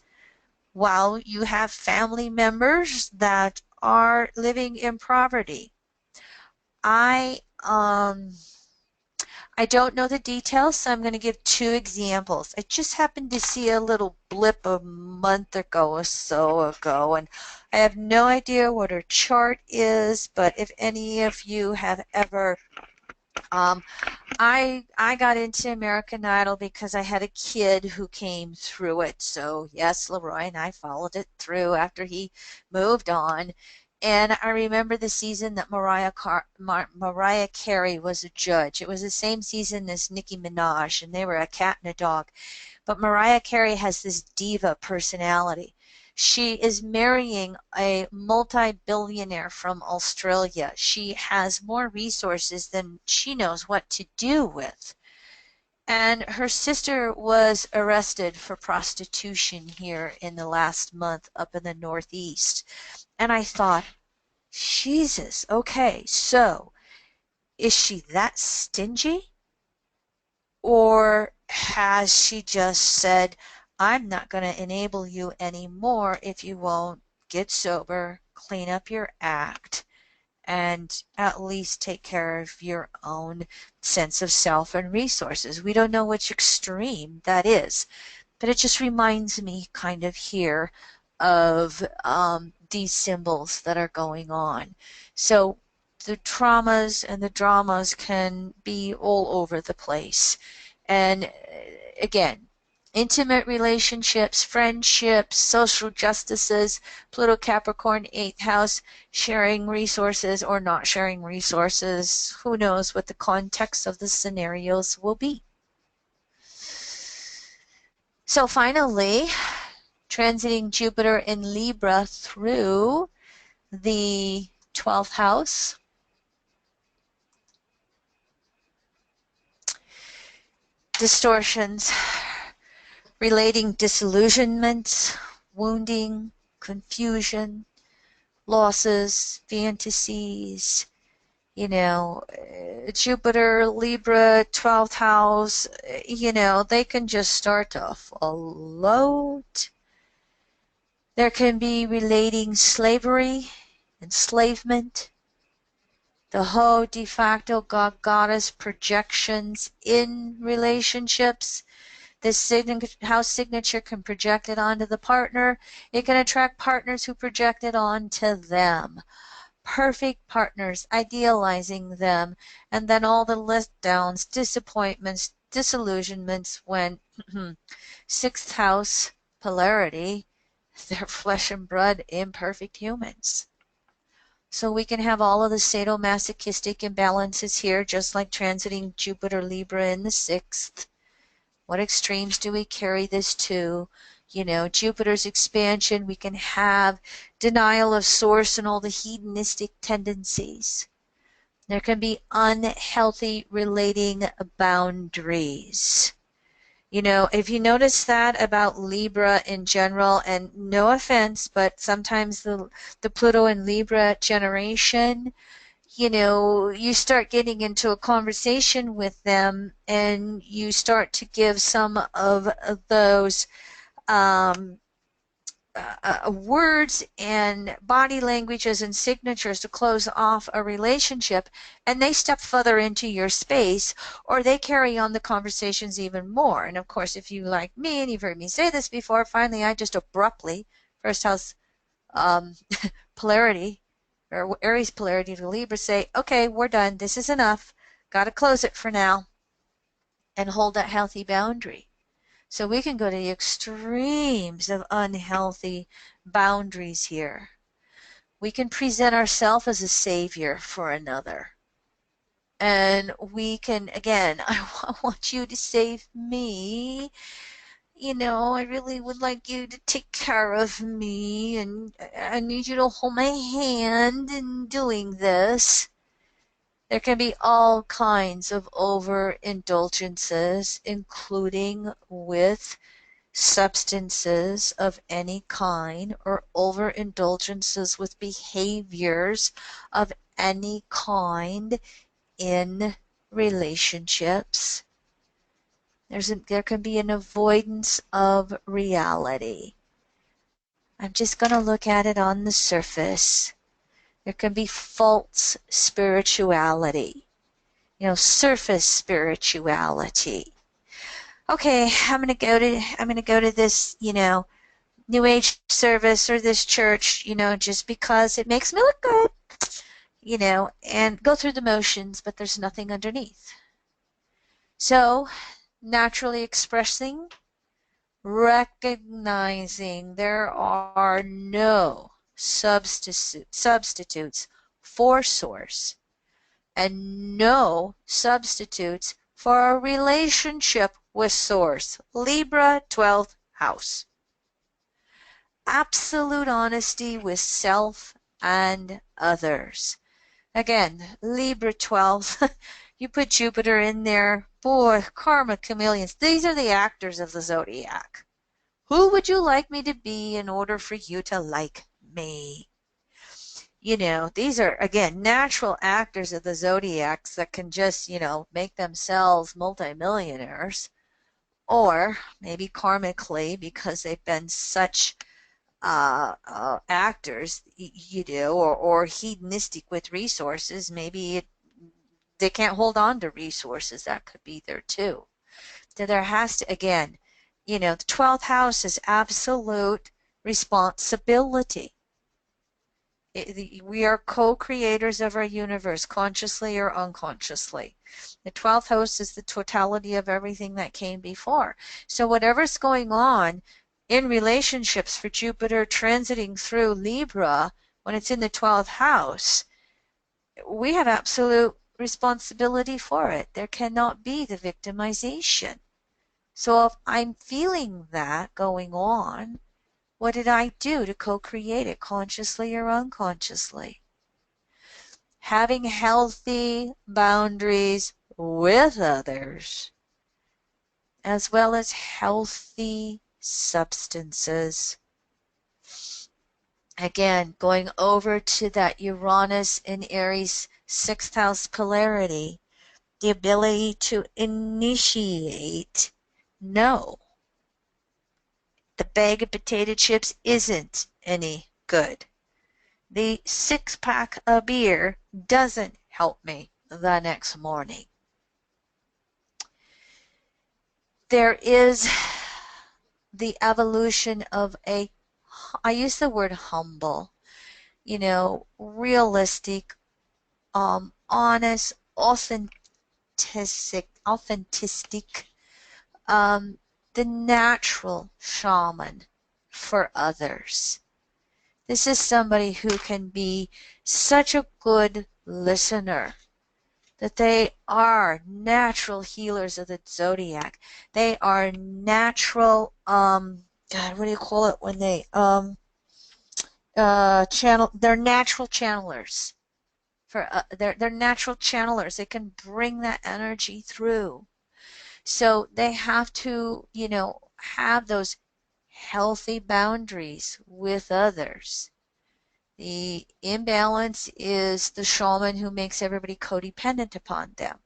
while you have family members that are living in poverty. I don't know the details, so I'm going to give two examples. I just happened to see a little blip a month ago or so ago, and I have no idea what her chart is, but if any of you have ever I got into American Idol because I had a kid who came through it. So yes, Leroy and I followed it through after he moved on. And I remember the season that Mariah Carey was a judge. It was the same season as Nicki Minaj, and they were a cat and a dog. But Mariah Carey has this diva personality. She is marrying a multi-billionaire from Australia. She has more resources than she knows what to do with. And her sister was arrested for prostitution here in the last month up in the Northeast. And I thought, Jesus, okay, so is she that stingy? Or has she just said, I'm not going to enable you anymore if you won't get sober, clean up your act, and at least take care of your own sense of self and resources? We don't know which extreme that is, but it just reminds me kind of here of these symbols that are going on. So the traumas and the dramas can be all over the place. And again, intimate relationships, friendships, social justices, Pluto Capricorn, 8th house, sharing resources or not sharing resources. Who knows what the context of the scenarios will be. So finally, transiting Jupiter in Libra through the 12th house. Distortions relating disillusionments, wounding, confusion, losses, fantasies, Jupiter, Libra, 12th house, they can just start to float. There can be relating slavery, enslavement, the whole de facto god goddess projections in relationships. This house signature can project it onto the partner. It can attract partners who project it onto them. Perfect partners, idealizing them, and then all the letdowns, disappointments, disillusionments when 6th house polarity, they're flesh and blood imperfect humans. So we can have all of the sadomasochistic imbalances here, just like transiting Jupiter Libra in the 6th. What extremes do we carry this to? Jupiter's expansion, we can have denial of source and all the hedonistic tendencies. There can be unhealthy relating boundaries. If you notice that about Libra in general, and no offense, but sometimes the Pluto and Libra generation, you start getting into a conversation with them and you start to give some of those words and body languages and signatures to close off a relationship, and they step further into your space, or they carry on the conversations even more. And of course, if you like me, and you've heard me say this before, finally I just abruptly, first house polarity, or Aries polarity to Libra, say, okay, we're done, this is enough, got to close it for now, and hold that healthy boundary. So we can go to the extremes of unhealthy boundaries here. We can present ourselves as a savior for another. And we can, again, I want you to save me. I really would like you to take care of me, and I need you to hold my hand in doing this. There can be all kinds of overindulgences, including with substances of any kind, or overindulgences with behaviors of any kind in relationships. There can be an avoidance of reality. I'm just going to look at it on the surface. There can be false spirituality, surface spirituality. Okay, I'm gonna go to this, New Age service or this church, just because it makes me look good, and go through the motions, but there's nothing underneath. So, naturally expressing, recognizing there are no substitutes for source and no substitutes for a relationship with source. Libra, 12th house. Absolute honesty with self and others. Again, Libra 12th, you put Jupiter in there. Boy, karma chameleons. These are the actors of the zodiac. Who would you like me to be in order for you to like me? You know, these are, again, natural actors of the zodiacs that can just, you know, make themselves multimillionaires. Or maybe karmically, because they've been such actors, you know, or hedonistic with resources, maybe they can't hold on to resources. That could be there too. So there has to, again, you know, the 12th house is absolute responsibility. We are co-creators of our universe, consciously or unconsciously. The 12th house is the totality of everything that came before. So whatever's going on in relationships for Jupiter transiting through Libra, when it's in the 12th house, we have absolute responsibility for it. There cannot be the victimization. So if I'm feeling that going on, what did I do to co-create it, consciously or unconsciously? Having healthy boundaries with others, as well as healthy substances. Again, going over to that Uranus in Aries 6th house polarity, the ability to initiate. No, the bag of potato chips isn't any good. The 6-pack of beer doesn't help me the next morning. There is the evolution of I use the word humble, you know, realistic, honest, authentic, the natural shaman for others. This is somebody who can be such a good listener that they are natural healers of the zodiac. They are natural, God, what do you call it when they, they're natural channelers. They're natural channelers. They can bring that energy through. So they have to, you know, have those healthy boundaries with others. The imbalance is the shaman who makes everybody codependent upon them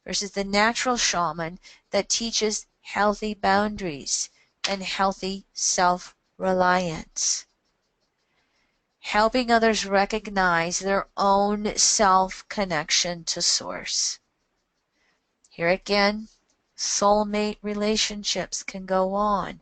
versus the natural shaman that teaches healthy boundaries and healthy self-reliance. Helping others recognize their own self-connection to source. Here again, soulmate relationships can go on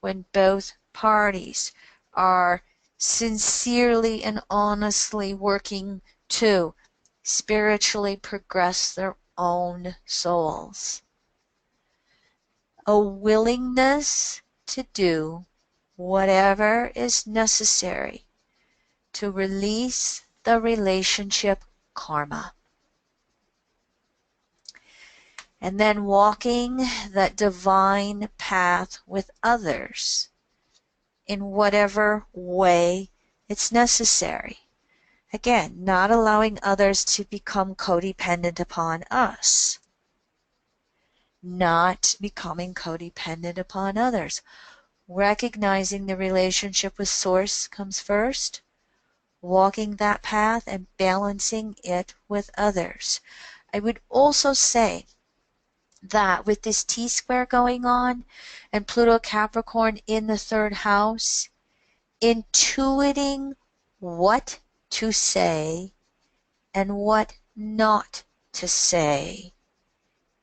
when both parties are sincerely and honestly working to spiritually progress their own souls. A willingness to do whatever is necessary to release the relationship karma. And then walking that divine path with others in whatever way it's necessary. Again, not allowing others to become codependent upon us. Not becoming codependent upon others. Recognizing the relationship with Source comes first. Walking that path and balancing it with others. I would also say that with this T-square going on and Pluto Capricorn in the 3rd house, intuiting what to say and what not to say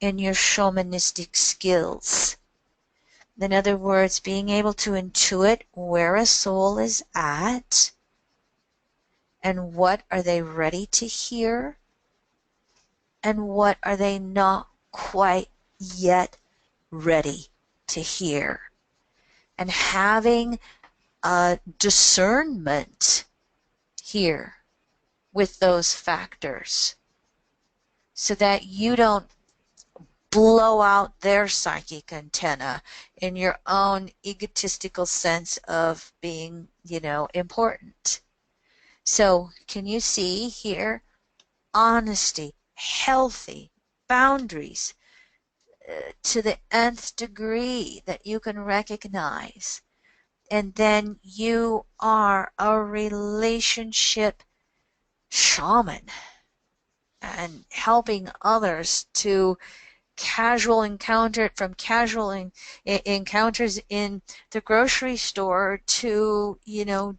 in your shamanistic skills. In other words, being able to intuit where a soul is at and what are they ready to hear and what are they not quite yet ready to hear. And having discernment here with those factors so that you don't blow out their psychic antenna in your own egotistical sense of being, important. So can you see here? Honesty, healthy boundaries to the nth degree that you can recognize. And then you are a relationship shaman and helping others to casual encounters in the grocery store to,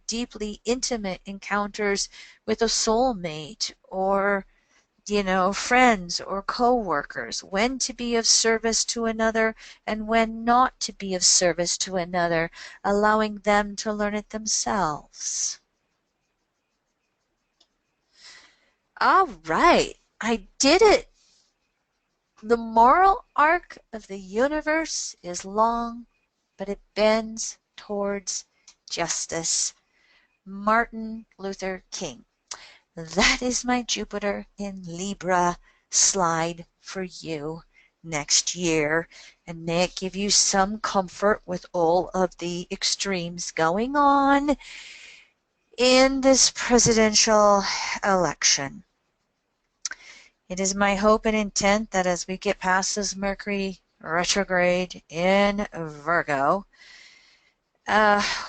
deeply intimate encounters with a soulmate or, friends or co-workers, when to be of service to another and when not to be of service to another, allowing them to learn it themselves. All right, I did it. The moral arc of the universe is long, but it bends towards justice. Martin Luther King. That is my Jupiter in Libra slide for you next year. And may it give you some comfort with all of the extremes going on in this presidential election. It is my hope and intent that as we get past this Mercury retrograde in Virgo,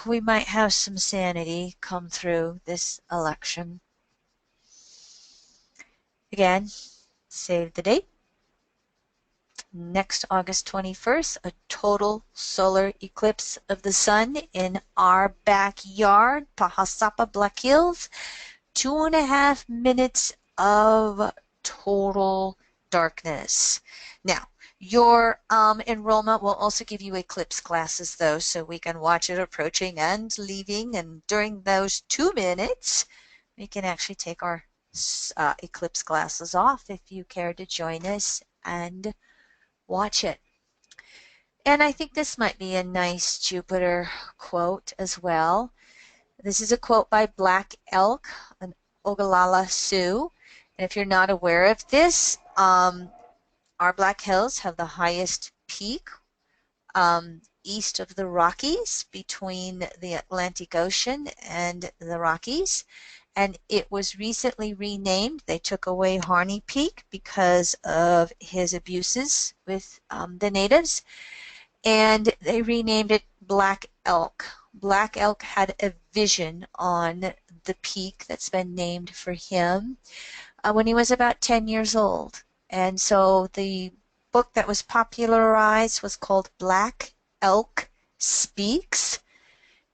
we might have some sanity come through this election. Again, save the date. Next August 21st, a total solar eclipse of the sun in our backyard, Pahasapa Black Hills. 2.5 minutes of total darkness. Now, your enrollment will also give you eclipse classes, though, so we can watch it approaching and leaving. And during those 2 minutes, we can actually take our eclipse classes off if you care to join us and watch it. And I think this might be a nice Jupiter quote as well. This is a quote by Black Elk, an Ogallala Sioux. And if you're not aware of this, our Black Hills have the highest peak east of the Rockies, between the Atlantic Ocean and the Rockies. And it was recently renamed. They took away Harney Peak because of his abuses with the natives, and they renamed it Black Elk. Black Elk had a vision on the peak that's been named for him when he was about 10 years old. And so the book that was popularized was called Black Elk Speaks.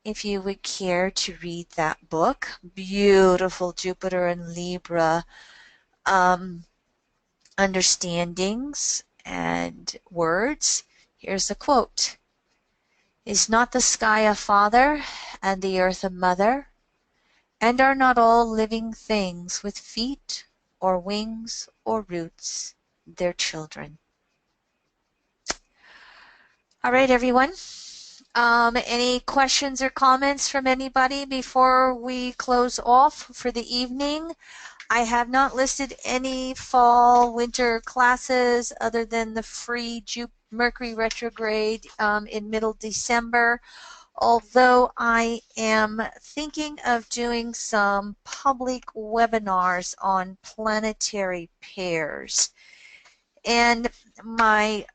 If you would care to read that book, beautiful Jupiter and Libra understandings and words. Here's a quote. Is not the sky a father and the earth a mother? And are not all living things with feet or wings or roots their children? All right, everyone. Any questions or comments from anybody before we close off for the evening? I have not listed any fall, winter classes other than the free Mercury retrograde in middle December, although I am thinking of doing some public webinars on planetary pairs. And my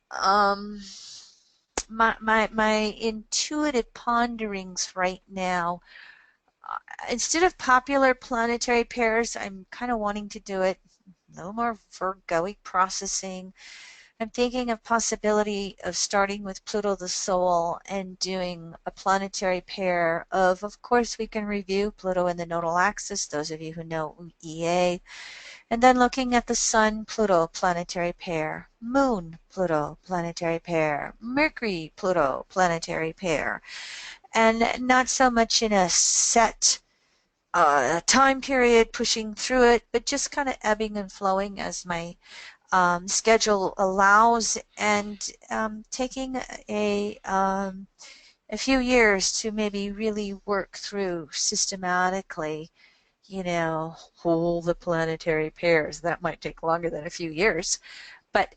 intuitive ponderings right now, instead of popular planetary pairs, I'm kind of wanting to do it a little more Virgoic processing. I'm thinking of possibility of starting with Pluto the Soul and doing a planetary pair of course, we can review Pluto in the nodal axis, those of you who know EA, and then looking at the Sun-Pluto planetary pair, Moon-Pluto planetary pair, Mercury-Pluto planetary pair, and not so much in a set time period pushing through it, but just kind of ebbing and flowing as my schedule allows, and taking a a few years to maybe really work through systematically, all the planetary pairs. That might take longer than a few years. But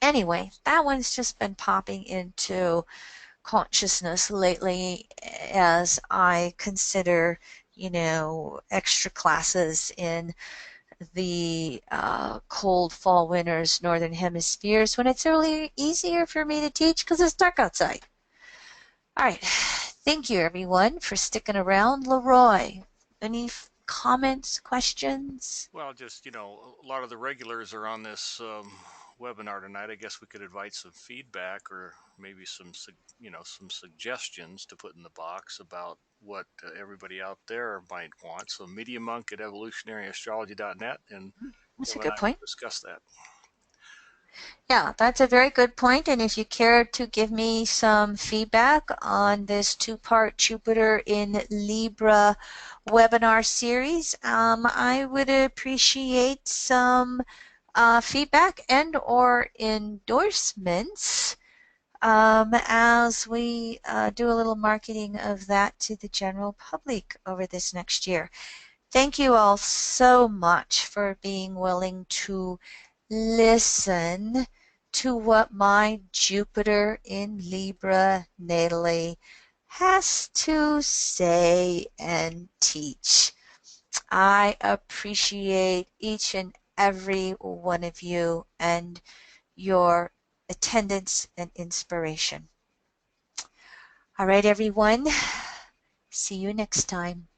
anyway, that one's just been popping into consciousness lately as I consider, extra classes in the cold fall, winters, northern hemispheres when it's really easier for me to teach because it's dark outside. All right. Thank you, everyone, for sticking around. Leroy, any comments, questions? Well, just, a lot of the regulars are on this webinar tonight. I guess we could invite some feedback or maybe some suggestions to put in the box about what everybody out there might want. So MediaMonk at evolutionaryastrology.net, and That's a Bill and good I point. will discuss that. Yeah, that's a very good point. And if you care to give me some feedback on this two-part Jupiter in Libra webinar series, I would appreciate some feedback and or endorsements as we do a little marketing of that to the general public over this next year. Thank you all so much for being willing to listen to what my Jupiter in Libra natally has to say and teach. I appreciate each and every one of you and your attendance and inspiration. All right, everyone. See you next time.